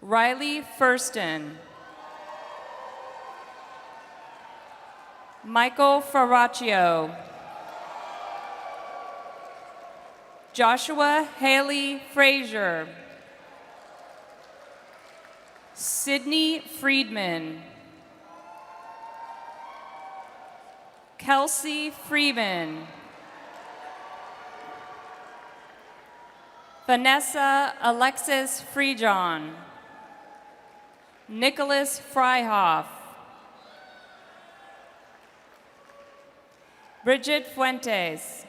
Riley Furston. Michael Faraccio. Joshua Haley Frazier. Sydney Friedman. Kelsey Freeman. Vanessa Alexis Freejohn. Nicholas Freihoff. Bridget Fuentes.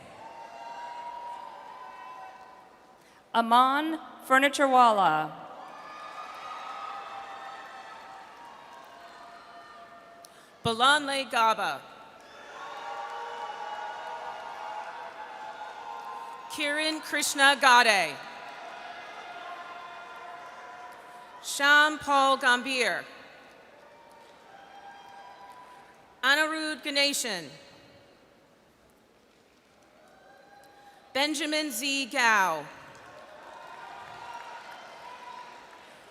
Aman Furniturewala. Balanle Gaba. Kiran Krishna Gade. Sham Paul Gambhir. Anirudh Ganeshan. Benjamin Z. Gao.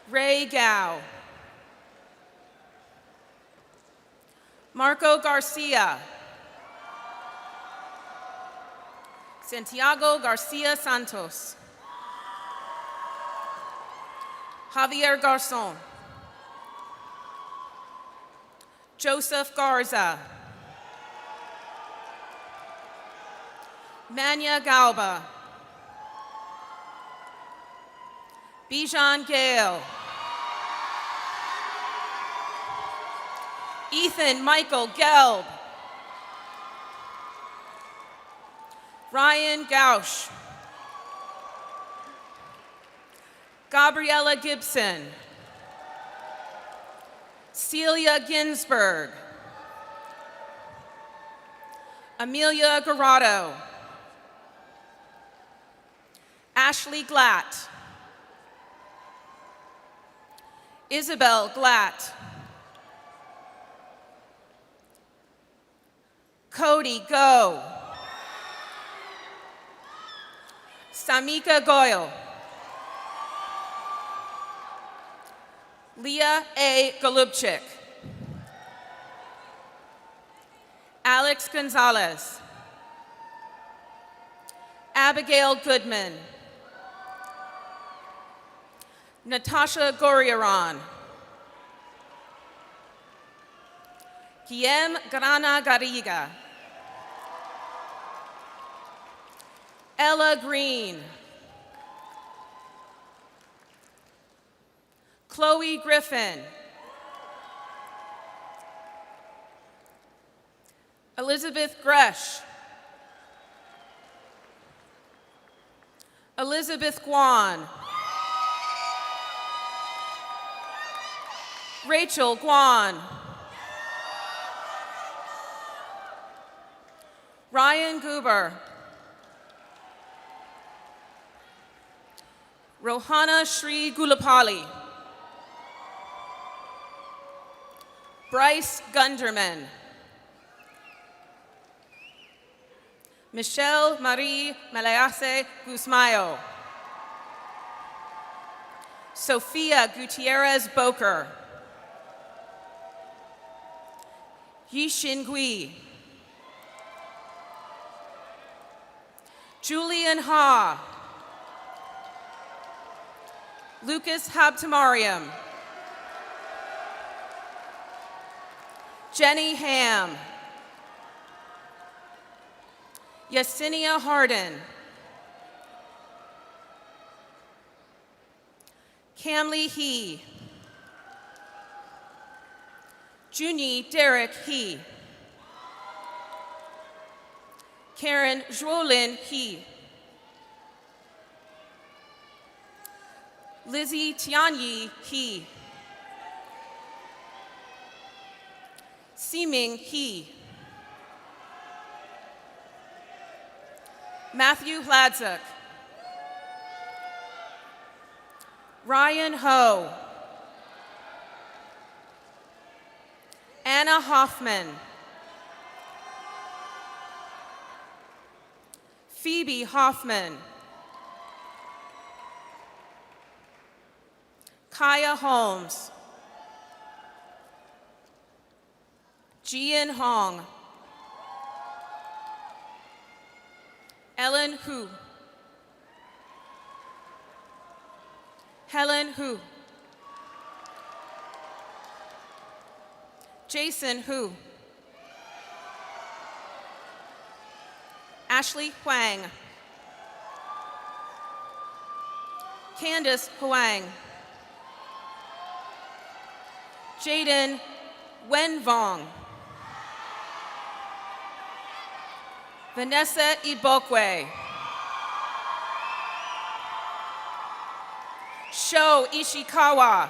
Ray Gao. Marco Garcia. Santiago Garcia Santos. Javier Garzon. Joseph Garza. Manya Galba. Bijan Gale. Ethan Michael Gelb. Ryan Gausch. Gabriella Gibson. Celia Ginsberg. Amelia Garado. Ashley Glatt. Isabel Glatt. Cody Go. Samika Goyle. Leah A. Golubchik. Alex Gonzalez. Abigail Goodman. Natasha Goriaran. Guillem Grana Garriga. Ella Green. Chloe Griffin. Elizabeth Gresh. Elizabeth Guan. Rachel Guan. Ryan Guber. Rohana Shri Gulapali. Bryce Gunderman. Michelle Marie Malayase Guzmayo. Sofia Gutierrez Boker. Yixin Gui. Julian Ha. Lucas Habtamariam. Jenny Ham. Yesenia Harden. Camly He. Junyi Derek He. Karen Zhuolin He. Lizzie Tianyi He. Siming He. Matthew Hladzik. Ryan Ho. Anna Hoffman. Phoebe Hoffman. Kaya Holmes. Jian Hong. Ellen Hu. Helen Hu. Jason Hu. Ashley Huang. Candace Huang. Jaden Wenvong. Vanessa Ibokwe. Sho Ishikawa.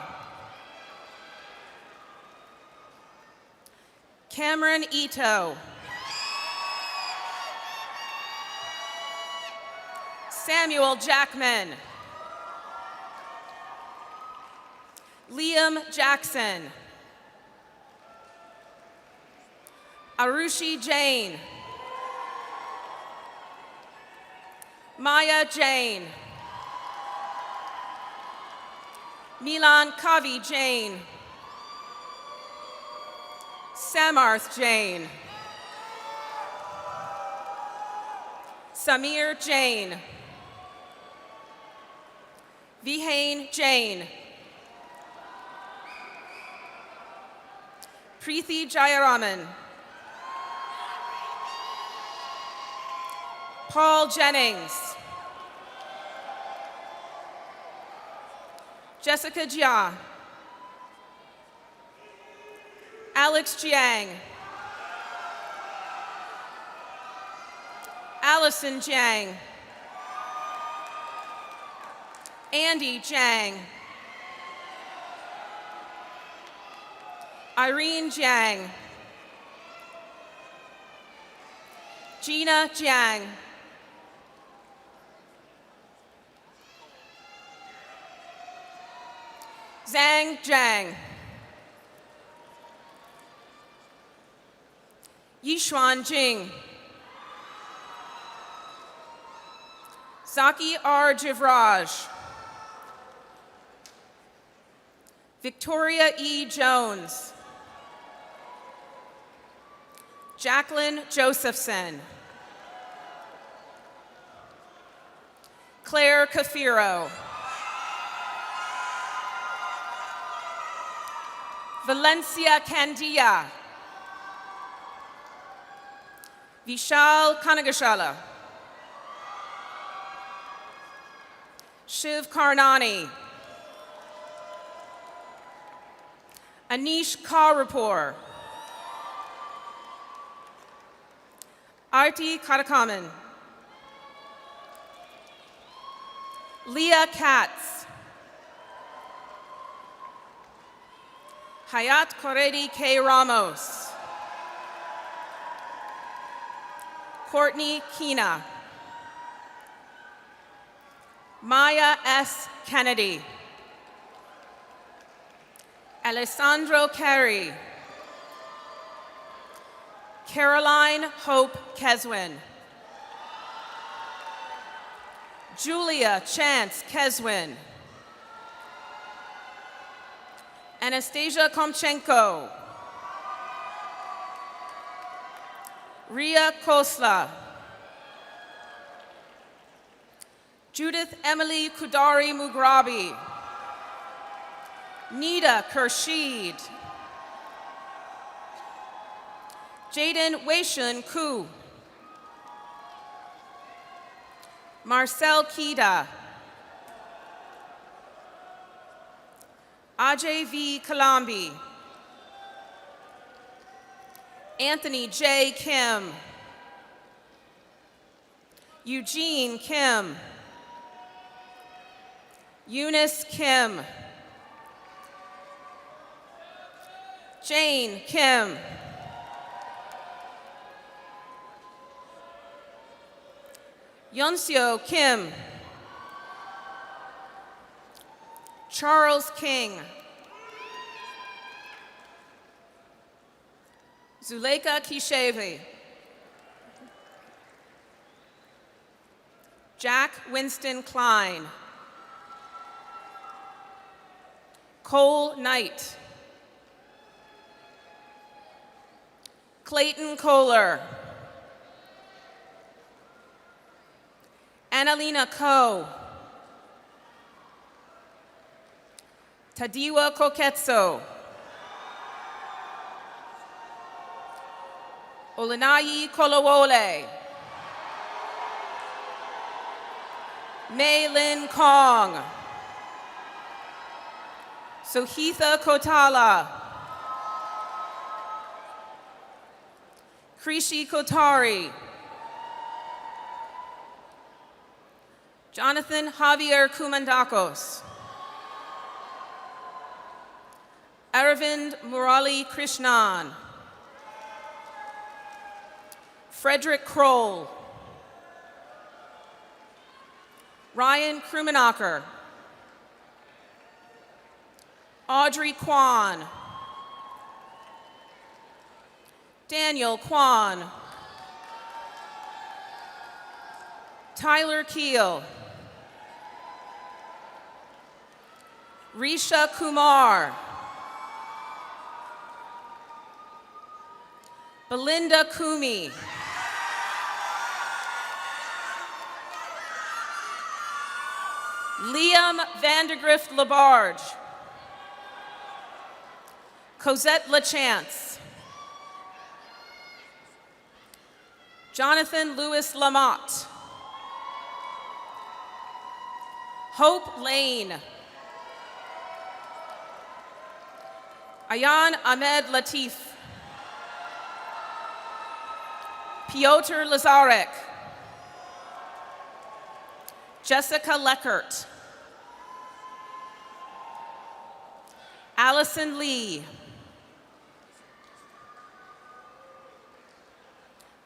Cameron Ito. Samuel Jackman. Liam Jackson. Arushi Jain. Maya Jain. Milan Kavi Jain. Samarth Jain. Samir Jain. Vihane Jain. Preeti Jayaraman. Paul Jennings. Jessica Jia. Alex Jiang. Allison Jiang. Andy Jiang. Irene Jiang. Gina Jiang. Zhang Zhang. Yishuan Jing. Zaki R. Jivraj. Victoria E. Jones. Jacqueline Josephson. Claire Cafiro. Valencia Candia. Vishal Kanagashala. Shiv Karnani. Anish Kaurapur. Arti Karakaman. Leah Katz. Hayat Koredi K. Ramos. Courtney Kina. Maya S. Kennedy. Alessandro Carey. Caroline Hope Keswin. Julia Chance Keswin. Anastasia Komchenko. Ria Kosla. Judith Emily Kudari Mugrabi. Nida Kershid. Jaden Weishun Ku. Marcel Kida. Ajay V. Kalambi. Anthony J. Kim. Eugene Kim. Eunice Kim. Jane Kim. Yonseo Kim. Charles King. Zuleika Kishevi. Jack Winston Klein. Cole Knight. Clayton Kohler. Annalena Ko. Tadiwa Koketso. Olanayi Kolowole. Mei Lin Kong. Sohitha Kotala. Krishi Kotari. Jonathan Javier Kumandakos. Aravind Murali Krishnan. Frederick Kroll. Ryan Krumenacher. Audrey Kwan. Daniel Kwan. Tyler Keel. Risha Kumar. Belinda Kumi. Liam Vandergrift Labarge. Cosette Lachance. Jonathan Lewis Lamott. Hope Lane. Ayan Ahmed Latif. Piotr Lazarek. Jessica Leckert. Allison Lee.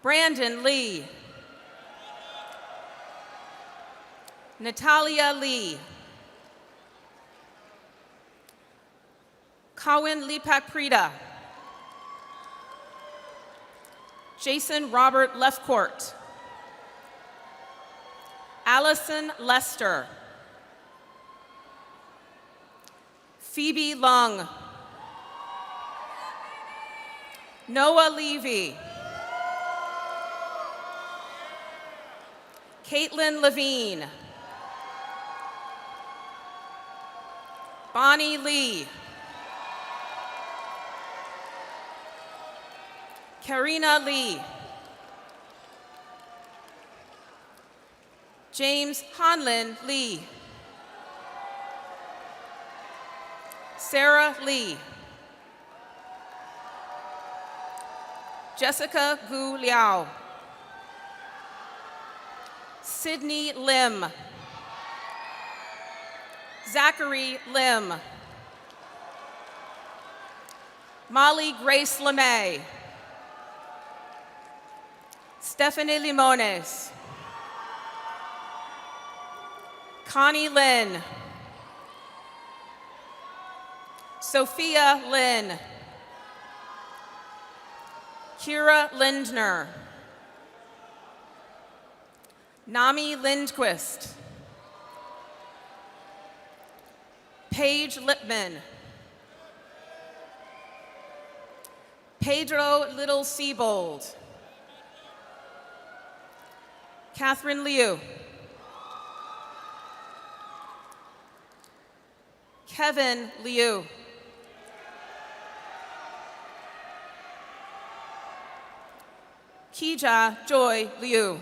Brandon Lee. Natalia Lee. Kawin Lipak Prida. Jason Robert Lefcourt. Allison Lester. Phoebe Lung. Noah Levy. Caitlin Levine. Bonnie Lee. Karina Lee. James Hanlin Lee. Sarah Lee. Jessica Gu Liao. Sydney Lim. Zachary Lim. Molly Grace LeMay. Stephanie Limones. Connie Lynn. Sophia Lynn. Kira Lindner. Nami Lindquist. Paige Lipman. Pedro Little-Siebold. Catherine Liu. Kevin Liu. Kija Joy Liu.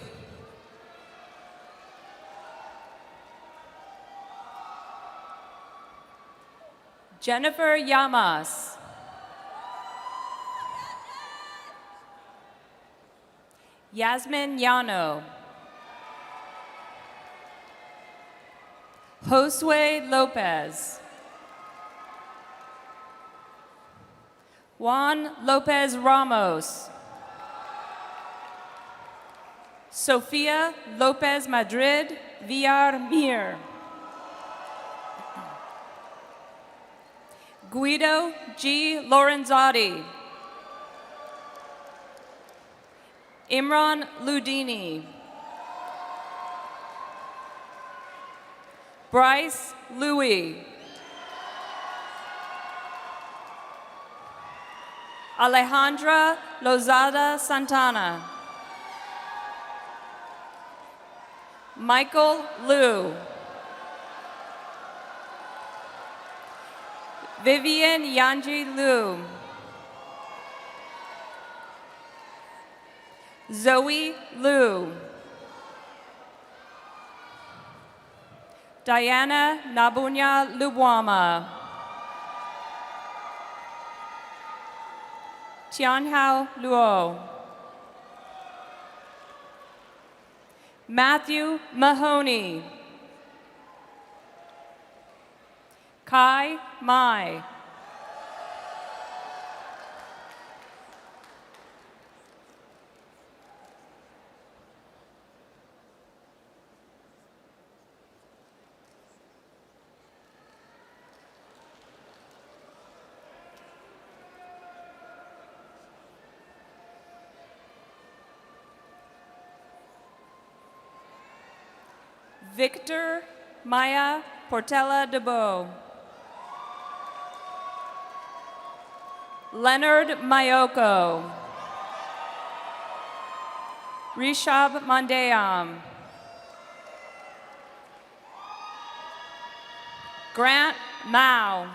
Jennifer Llamas. Yasmin Llano. Josue Lopez. Juan Lopez Ramos. Sofia Lopez Madrid Villar Mir. Guido G. Lorenzotti. Imran Ludini. Bryce Louis. Alejandra Lozada Santana. Michael Liu. Vivian Yanji Liu. Zoe Liu. Diana Nabunya Lubwama. Tianhao Luo. Matthew Mahoney. Kai Mai. Victor Maya Portela Debo. Leonard Mayoko. Rishab Mandayam. Grant Mao.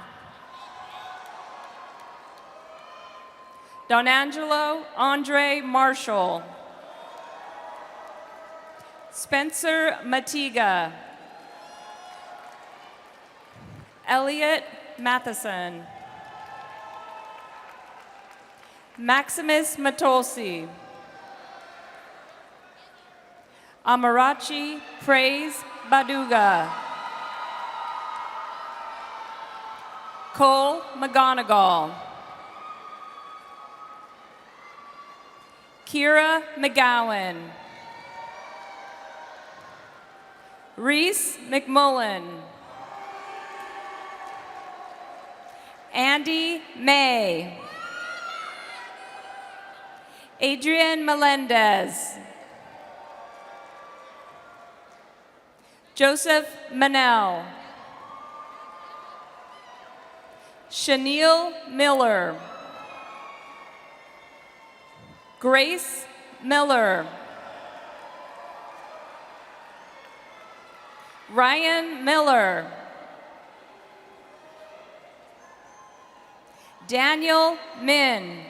Donangelo Andre Marshall. Spencer Matiga. Elliot Matheson. Maximus Matolsi. Amarachi Praise Baduga. Cole McGonigal. Kira McGowan. Reese McMullen. Andy May. Adrian Melendez. Joseph Manel. Chanel Miller. Grace Miller. Ryan Miller. Daniel Min.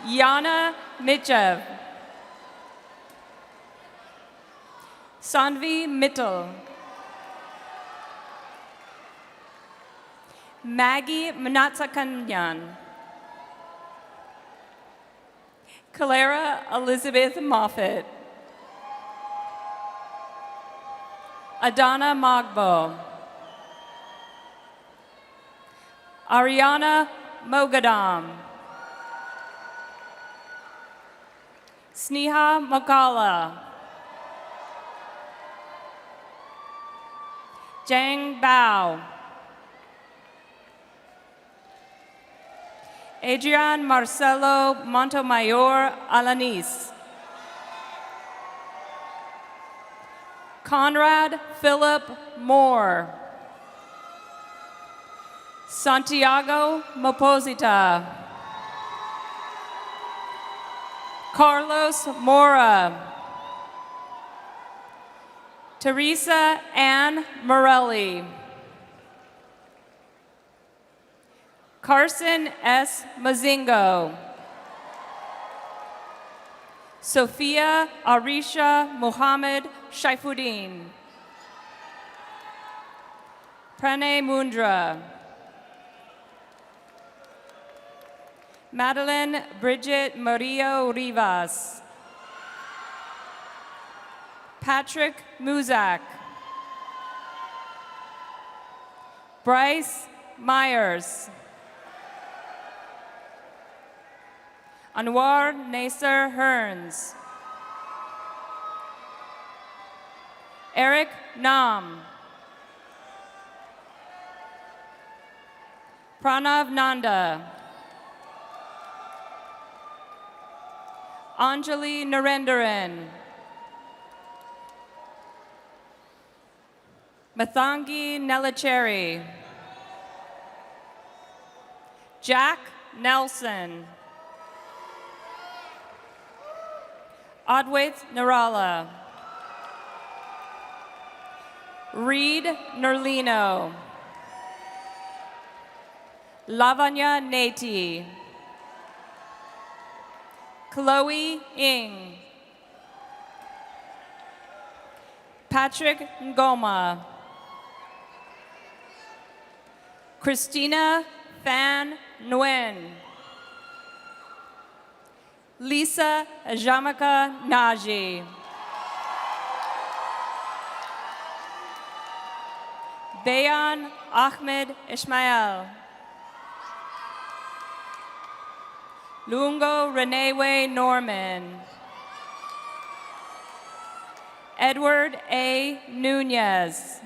Yana Mitchev. Sanvi Mittal. Maggie Mnatsakanyan. Clara Elizabeth Moffett. Adana Magbo. Ariana Mogadam. Sneha Mokala. Jang Bao. Adrian Marcelo Montemayor Alanis. Conrad Philip Moore. Santiago Moposita. Carlos Mora. Teresa Ann Morelli. Carson S. Mazingo. Sophia Arisha Mohammed Shaifuddin. Pranay Mundra. Madeline Bridget Murillo Rivas. Patrick Muzak. Bryce Myers. Anwar Nasser Hearns. Eric Nam. Pranav Nanda. Anjali Narendaran. Mathangi Nelacheri. Jack Nelson. Adwait Narala. Reed Nerlino. Lavanya Nati. Chloe Ng. Patrick Ngoma. Christina Fan Nguyen. Lisa Jamaica Naji. Bayan Ahmed Ismail. Lungo Renewe Norman. Edward A. Nunez.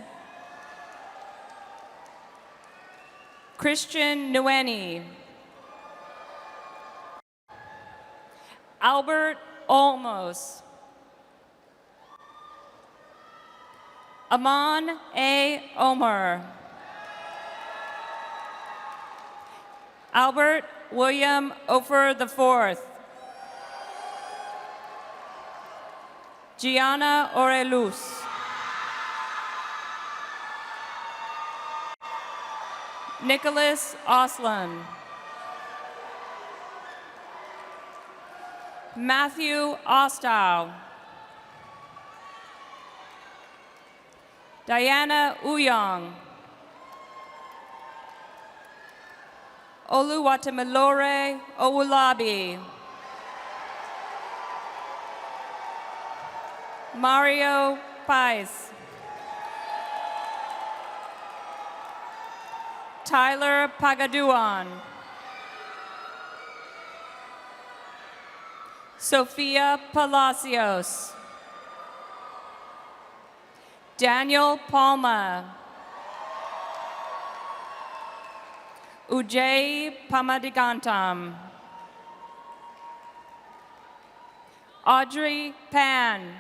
Christian Nguyen. Albert Olmos. Aman A. Omer. Albert William Ofer IV. Gianna Orelus. Nicholas Oslan. Matthew Ostow. Diana Uyong. Oluwatemilore Owulabi. Mario Pais. Tyler Pagaduan. Sophia Palacios. Daniel Palma. Ujay Pamadigantam. Audrey Pan.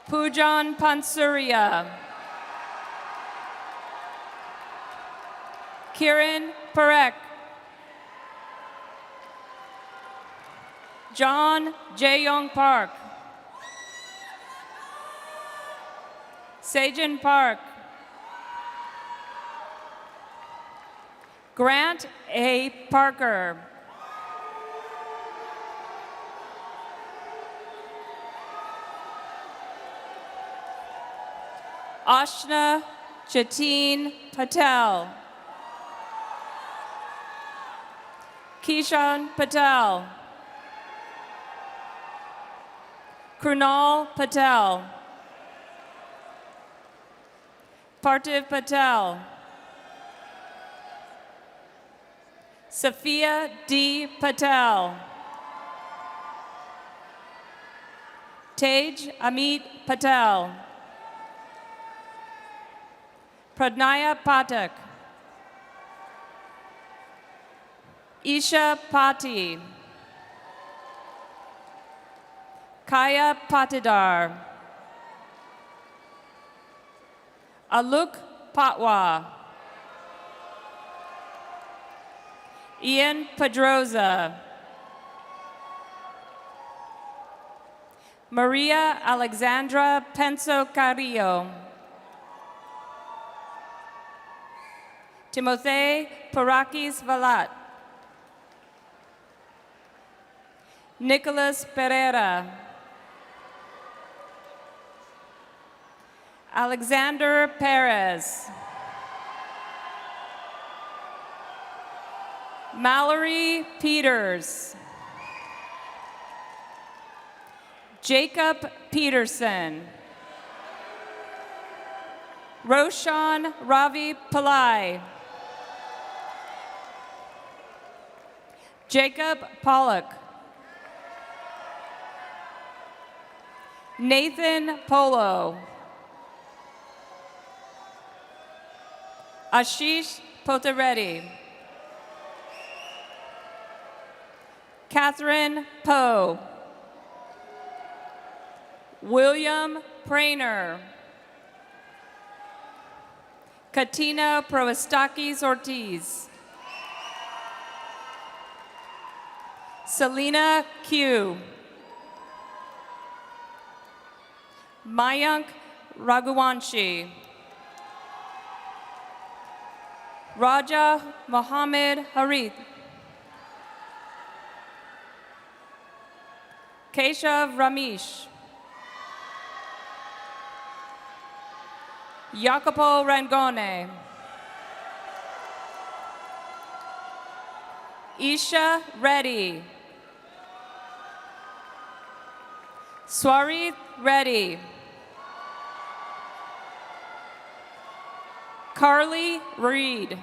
Pujan Pansuria. Kiran Parekh. John Jae-young Park. Sajan Park. Grant A. Parker. Ashna Jatin Patel. Kishan Patel. Krunal Patel. Parthiv Patel. Sophia D. Patel. Tej Amit Patel. Pradnaya Patak. Isha Pati. Kaya Patidar. Aluk Patwa. Ian Pedroza. Maria Alexandra Penso Carrillo. Timothy Parakis Valat. Nicholas Pereira. Alexander Perez. Mallory Peters. Jacob Peterson. Roshan Ravi Pillai. Jacob Pollock. Nathan Polo. Ashish Potareddy. Catherine Poe. William Prainer. Katina Proestakis Ortiz. Selena Q. Mayank Raghuvanshi. Raja Mohammed Harith. Keshav Ramesh. Jacopo Rangone. Isha Reddy. Swarit Reddy. Carly Reed.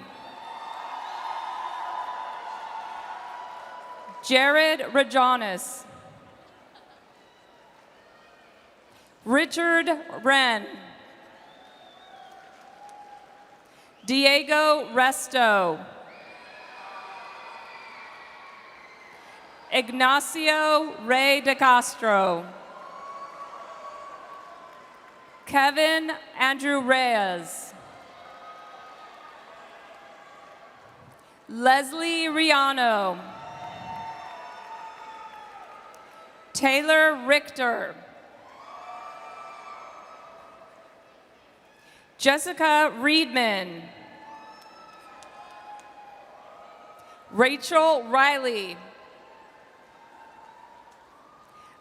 Jared Rajanis. Richard Wren. Diego Resto. Ignacio Rey de Castro. Kevin Andrew Reyes. Leslie Riano. Taylor Richter. Jessica Reedman. Rachel Riley.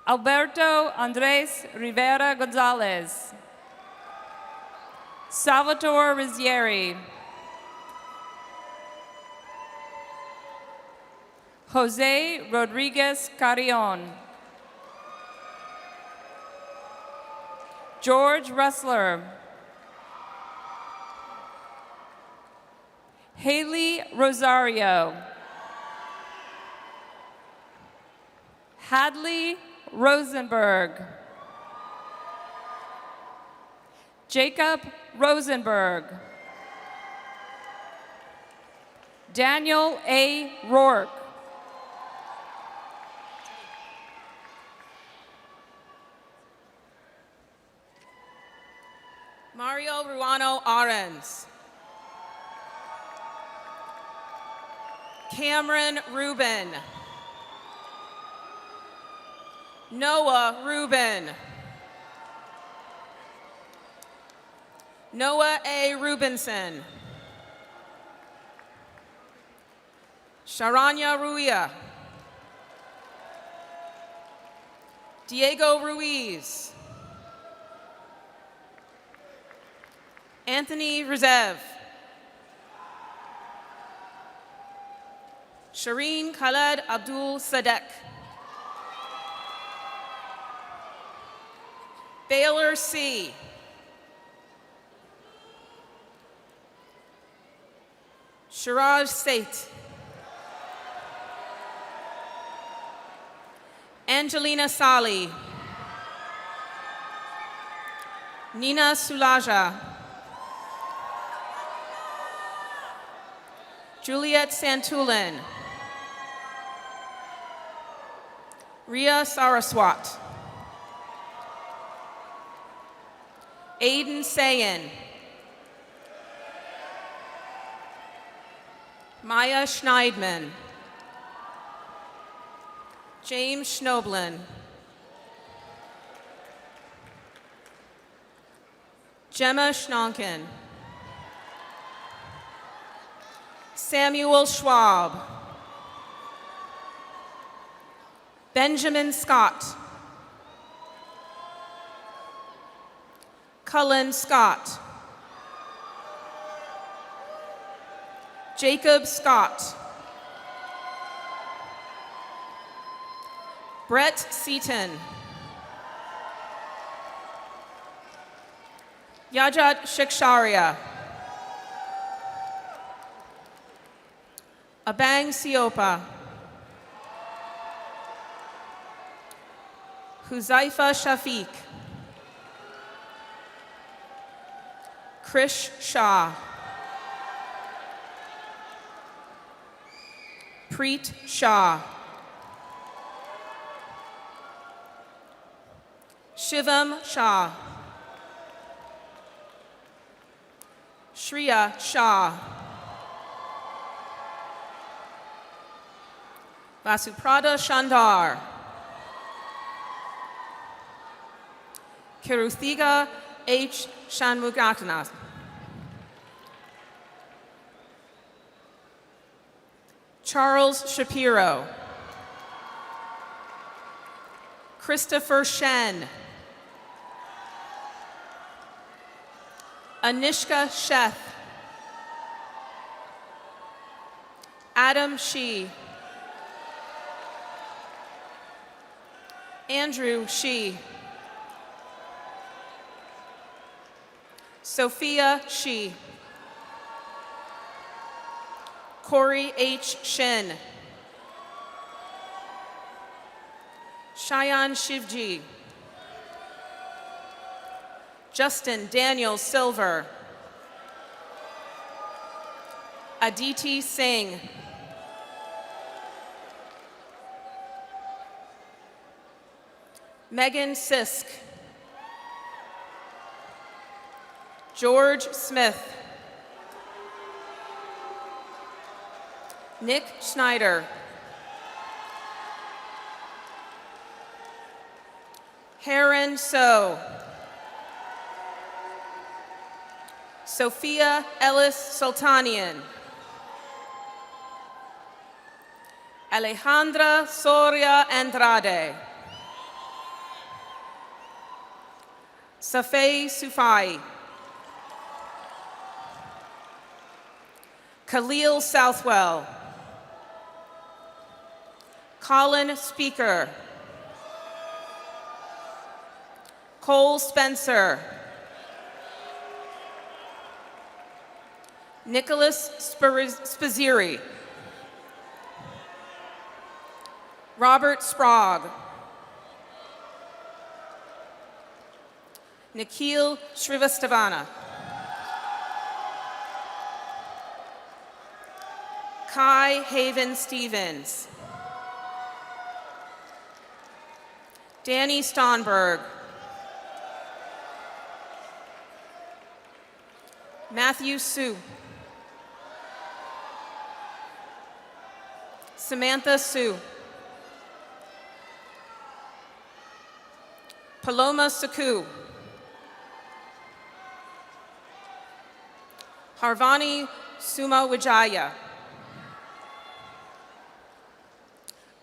Alberto Andres Rivera Gonzalez. Salvatore Rizzieri. Jose Rodriguez Carrion. George Ressler. Haley Rosario. Hadley Rosenberg. Jacob Rosenberg. Daniel A. Rourke. Mario Ruano Arens. Cameron Rubin. Noah Rubin. Noah A. Rubinson. Sharanya Ruia. Diego Ruiz. Anthony Rizev. Shireen Khaled Abdul Sadek. Baylor C. Shiraj Sait. Angelina Sali. Nina Sulaja. Juliet Santulin. Ria Saraswat. Aiden Sayin. Maya Schneidman. James Schnoblin. Gemma Schnonken. Samuel Schwab. Benjamin Scott. Cullen Scott. Jacob Scott. Brett Seaton. Yajat Shiksharia. Abang Siopa. Huzaifa Shafiq. Krish Shah. Preet Shah. Shivam Shah. Shriya Shah. Vasuprada Shandar. Kiruthiga H. Shanmugatanas. Charles Shapiro. Christopher Shen. Anishka Sheth. Adam Shi. Andrew Shi. Sophia Shi. Corey H. Shin. Shayan Shivji. Justin Daniel Silver. Aditi Singh. Megan Sisk. George Smith. Nick Schneider. Heron So. Sophia Ellis Sultanian. Alejandra Soria Andrade. Safei Sufai. Khalil Southwell. Colin Speaker. Cole Spencer. Nicholas Spaziri. Robert Sprague. Nikhil Srivastavana. Kai Haven Stevens. Danny Stonberg. Matthew Su. Samantha Su. Paloma Saku. Harvani Suma Wijaya.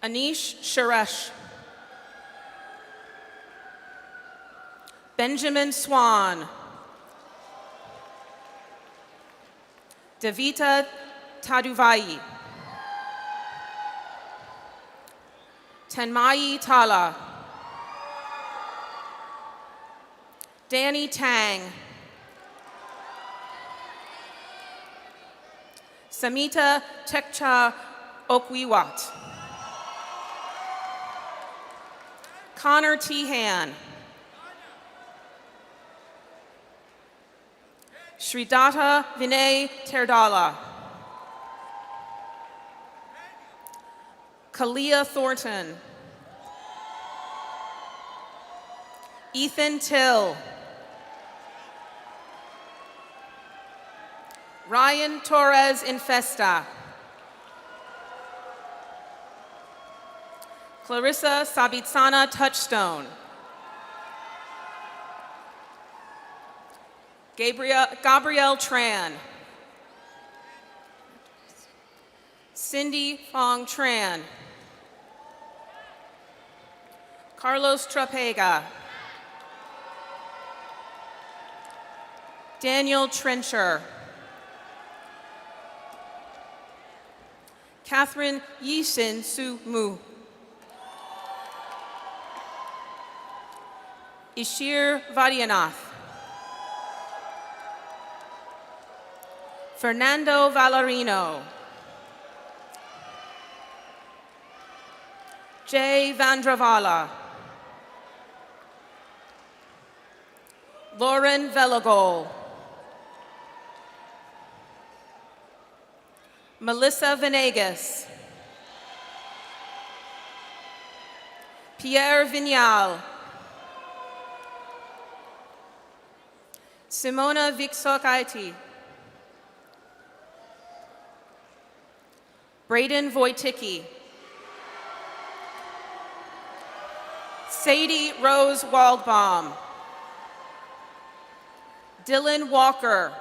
Anish Sharesh. Benjamin Swan. Davita Taduvai. Tenmayi Tala. Danny Tang. Samita Tekcha Okwiwat. Connor Tehan. Sridhata Vinay Terdala. Kalia Thornton. Ethan Till. Ryan Torres Infesta. Clarissa Sabitsana Touchstone. Gabrielle Tran. Cindy Fong Tran. Carlos Trapega. Daniel Trencher. Catherine Yisin Su Mu. Ishir Vadianath. Fernando Valerino. Jay Vandravala. Lauren Velagol. Melissa Venegas. Pierre Vignal. Simona Viksokaiti. Braden Wojticki. Sadie Rose Waldbaum. Dylan Walker.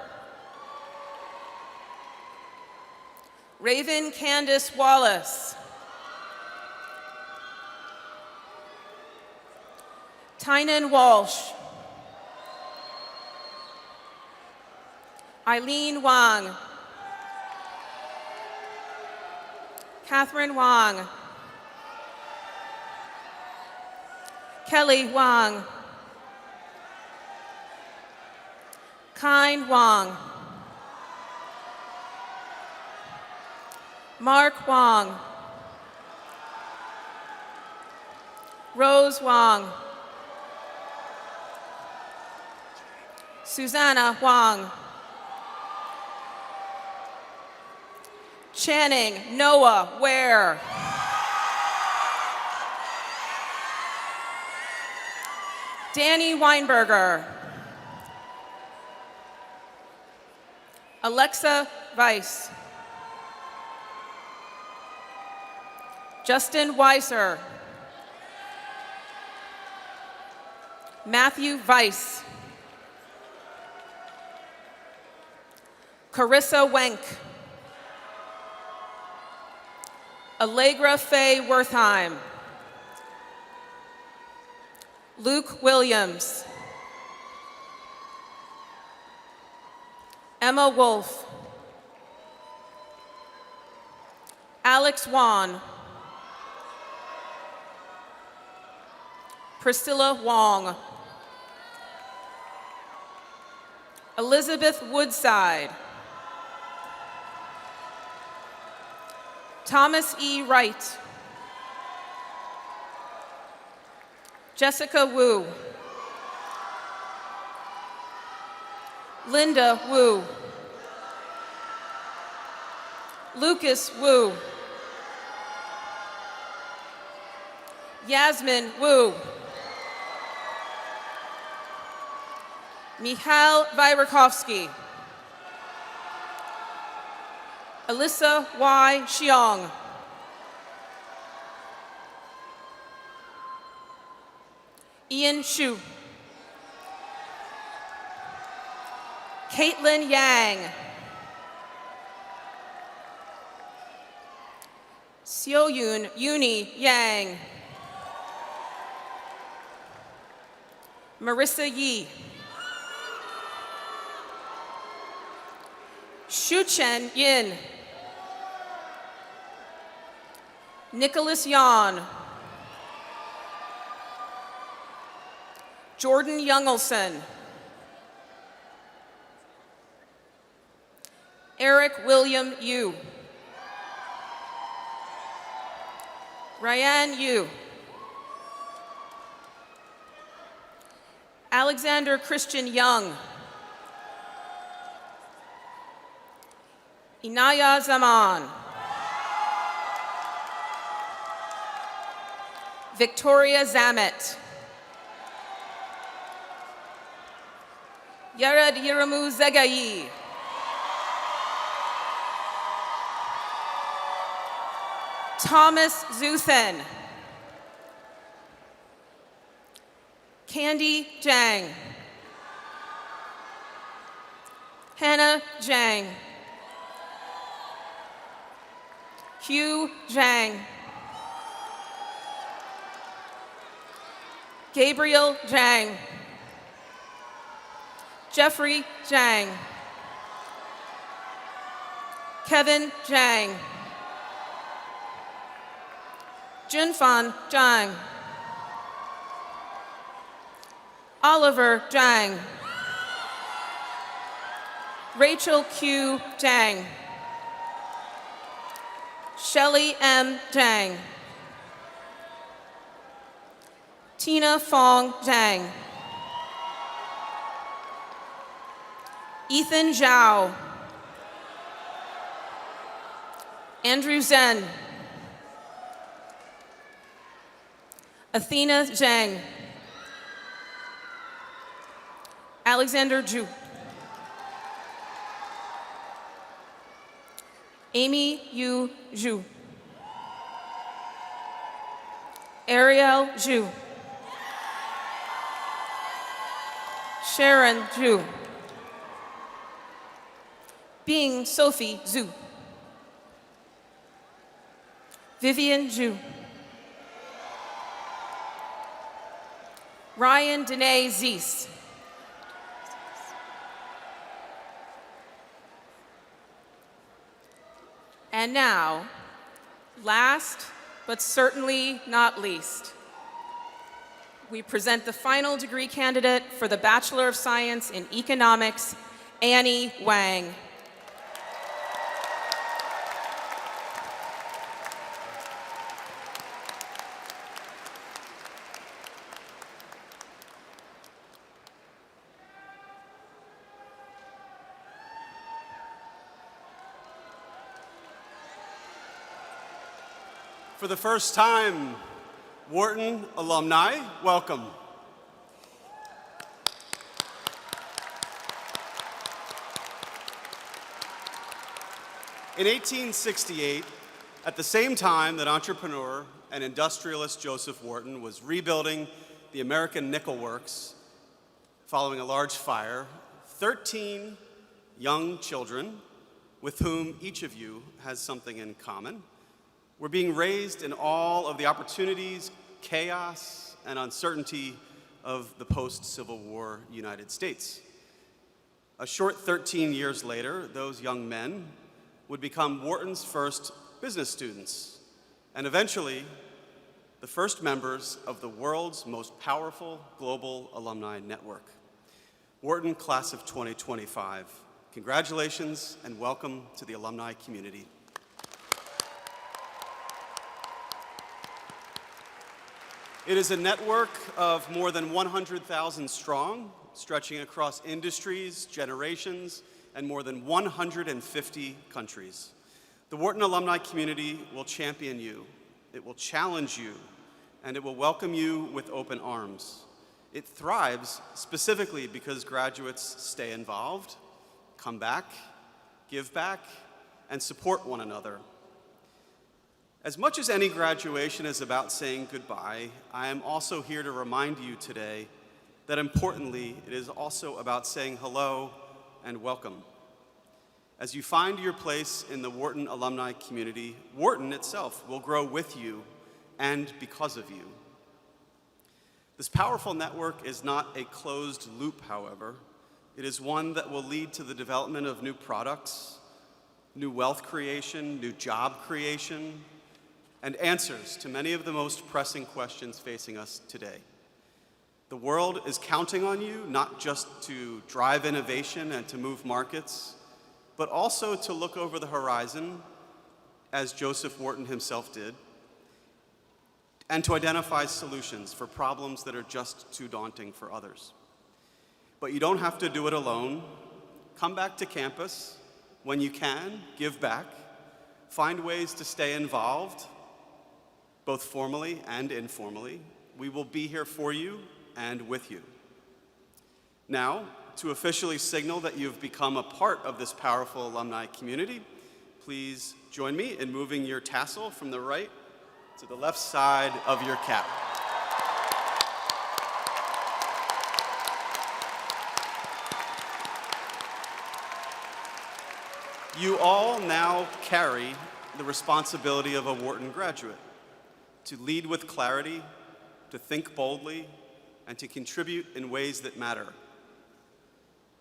Raven Candace Wallace. Tynan Walsh. Eileen Wang. Catherine Wang. Kelly Wang. Kine Wang. Mark Wang. Rose Wang. Susanna Wang. Channing Noah Ware. Danny Weinberger. Alexa Weiss. Justin Weiser. Matthew Weiss. Carissa Wenk. Allegra Faye Wertheim. Luke Williams. Emma Wolf. Alex Wan. Priscilla Wong. Elizabeth Woodside. Thomas E. Wright. Jessica Wu. Linda Wu. Lucas Wu. Yasmin Wu. Michal Vyrakovsky. Alyssa Y. Xiong. Ian Shu. Caitlin Yang. Sioyun Uni Yang. Marissa Yi. Shuchen Yin. Nicholas Yan. Jordan Youngelson. Eric William Yu. Ryan Yu. Alexander Christian Young. Inaya Zaman. Victoria Zamet. Yared Yiramu Zegayi. Thomas Zuthen. Candy Zhang. Hannah Zhang. Hugh Zhang. Gabriel Zhang. Jeffrey Zhang. Kevin Zhang. Junfan Zhang. Oliver Zhang. Rachel Q. Zhang. Shelley M. Zhang. Tina Fong Zhang. Ethan Zhao. Andrew Zhen. Athena Zhang. Alexander Zhu. Amy Yu Zhu. Ariel Zhu. Sharon Zhu. Bing Sophie Zhu. Vivian Zhu. Ryan Danae Zeese. And now, last but certainly not least, we present the final degree candidate for the Bachelor of Science in Economics, Annie Wang. For the first time, Wharton alumni, welcome. In 1868, at the same time that entrepreneur and industrialist Joseph Wharton was rebuilding the American Nickel Works following a large fire, 13 young children, with whom each of you has something in common, were being raised in all of the opportunities, chaos, and uncertainty of the post-Civil War United States. A short 13 years later, those young men would become Wharton's first business students, and eventually the first members of the world's most powerful global alumni network. Wharton Class of 2025, congratulations and welcome to the alumni community. It is a network of more than 100,000 strong, stretching across industries, generations, and more than 150 countries. The Wharton alumni community will champion you, it will challenge you, and it will welcome you with open arms. It thrives specifically because graduates stay involved, come back, give back, and support one another. As much as any graduation is about saying goodbye, I am also here to remind you today that importantly, it is also about saying hello and welcome. As you find your place in the Wharton alumni community, Wharton itself will grow with you and because of you. This powerful network is not a closed loop, however. It is one that will lead to the development of new products, new wealth creation, new job creation, and answers to many of the most pressing questions facing us today. The The world is counting on you, not just to drive innovation and to move markets, but also to look over the horizon, as Joseph Wharton himself did, and to identify solutions for problems that are just too daunting for others. But you don't have to do it alone. Come back to campus when you can, give back, find ways to stay involved, both formally and informally. We will be here for you and with you. Now, to officially signal that you've become a part of this powerful alumni community, please join me in moving your tassel from the right to the left side of your cap. You all now carry the responsibility of a Wharton graduate to lead with clarity, to think boldly, and to contribute in ways that matter.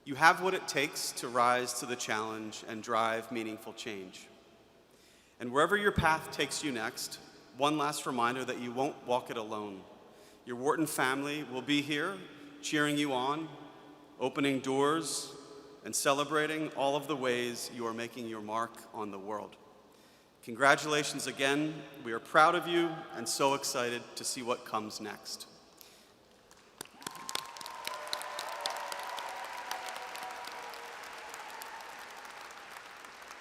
You have what it takes to rise to the challenge and drive meaningful change. And wherever your path takes you next, one last reminder that you won't walk it alone. Your Wharton family will be here, cheering you on, opening doors, and celebrating all of the ways you are making your mark on the world. Congratulations again. We are proud of you and so excited to see what comes next.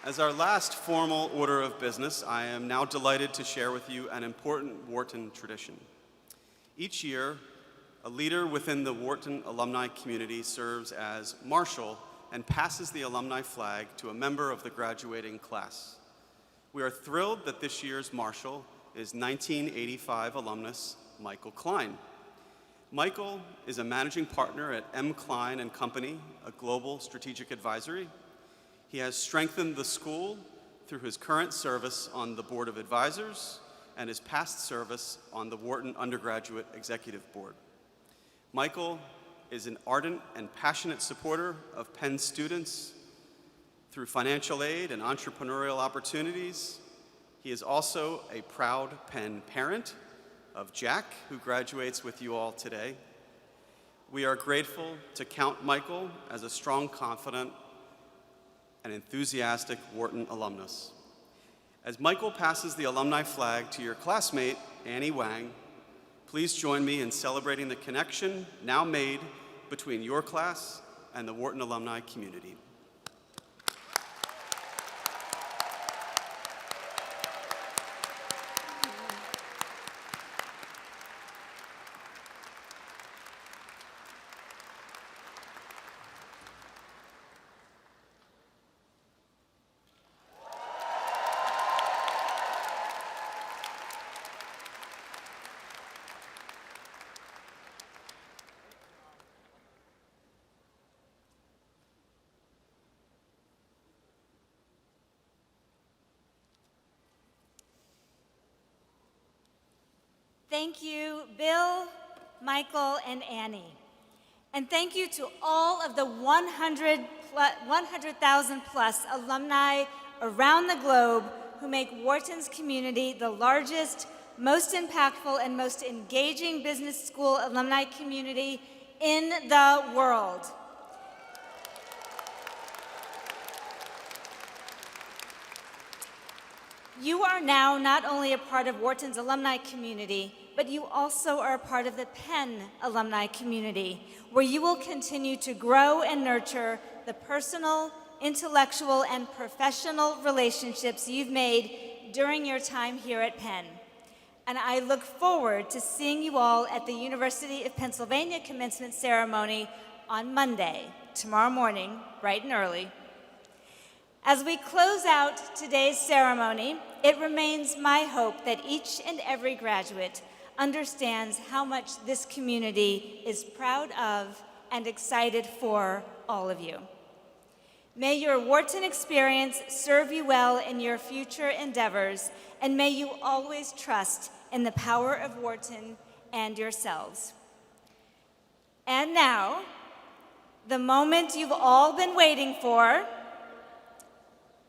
As our last formal order of business, I am now delighted to share with you an important Wharton tradition. Each year, a leader within the Wharton alumni community serves as marshal and passes the alumni flag to a member of the graduating class. We are thrilled that this year's marshal is 1985 alumnus Michael Klein. Michael is a managing partner at M. Klein & Company, a global strategic advisory. He has strengthened the school through his current service on the Board of Advisors and his past service on the Wharton Undergraduate Executive Board. Michael is an ardent and passionate supporter of Penn students through financial aid and entrepreneurial opportunities. He is also a proud Penn parent of Jack, who graduates with you all today. We are grateful to count Michael as a strong, confident, and enthusiastic Wharton alumnus. As Michael passes the alumni flag to your classmate, Annie Wang, please join me in celebrating the connection now made between your class and the Wharton alumni community. Thank you, Bill, Michael, and Annie. And thank you to all of the 100,000 plus alumni around the globe who make Wharton's community the largest, most impactful, and most engaging business school alumni community in the world. You are now not only a part of Wharton's alumni community, but you also are a part of the Penn alumni community, where you will continue to grow and nurture the personal, intellectual, and professional relationships you've made during your time here at Penn. And I look forward to seeing you all at the University of Pennsylvania commencement ceremony on Monday, tomorrow morning, bright and early. As we close out today's ceremony, it remains my hope that each and every graduate understands how much this community is proud of and excited for all of you. May your Wharton experience serve you well in your future endeavors, and may you always trust in the power of Wharton and yourselves. And now, the moment you've all been waiting for.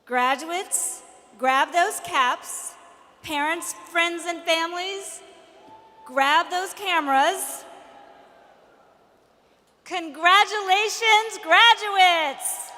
Graduates, grab those caps. Parents, friends, and families, grab those cameras. Congratulations, graduates!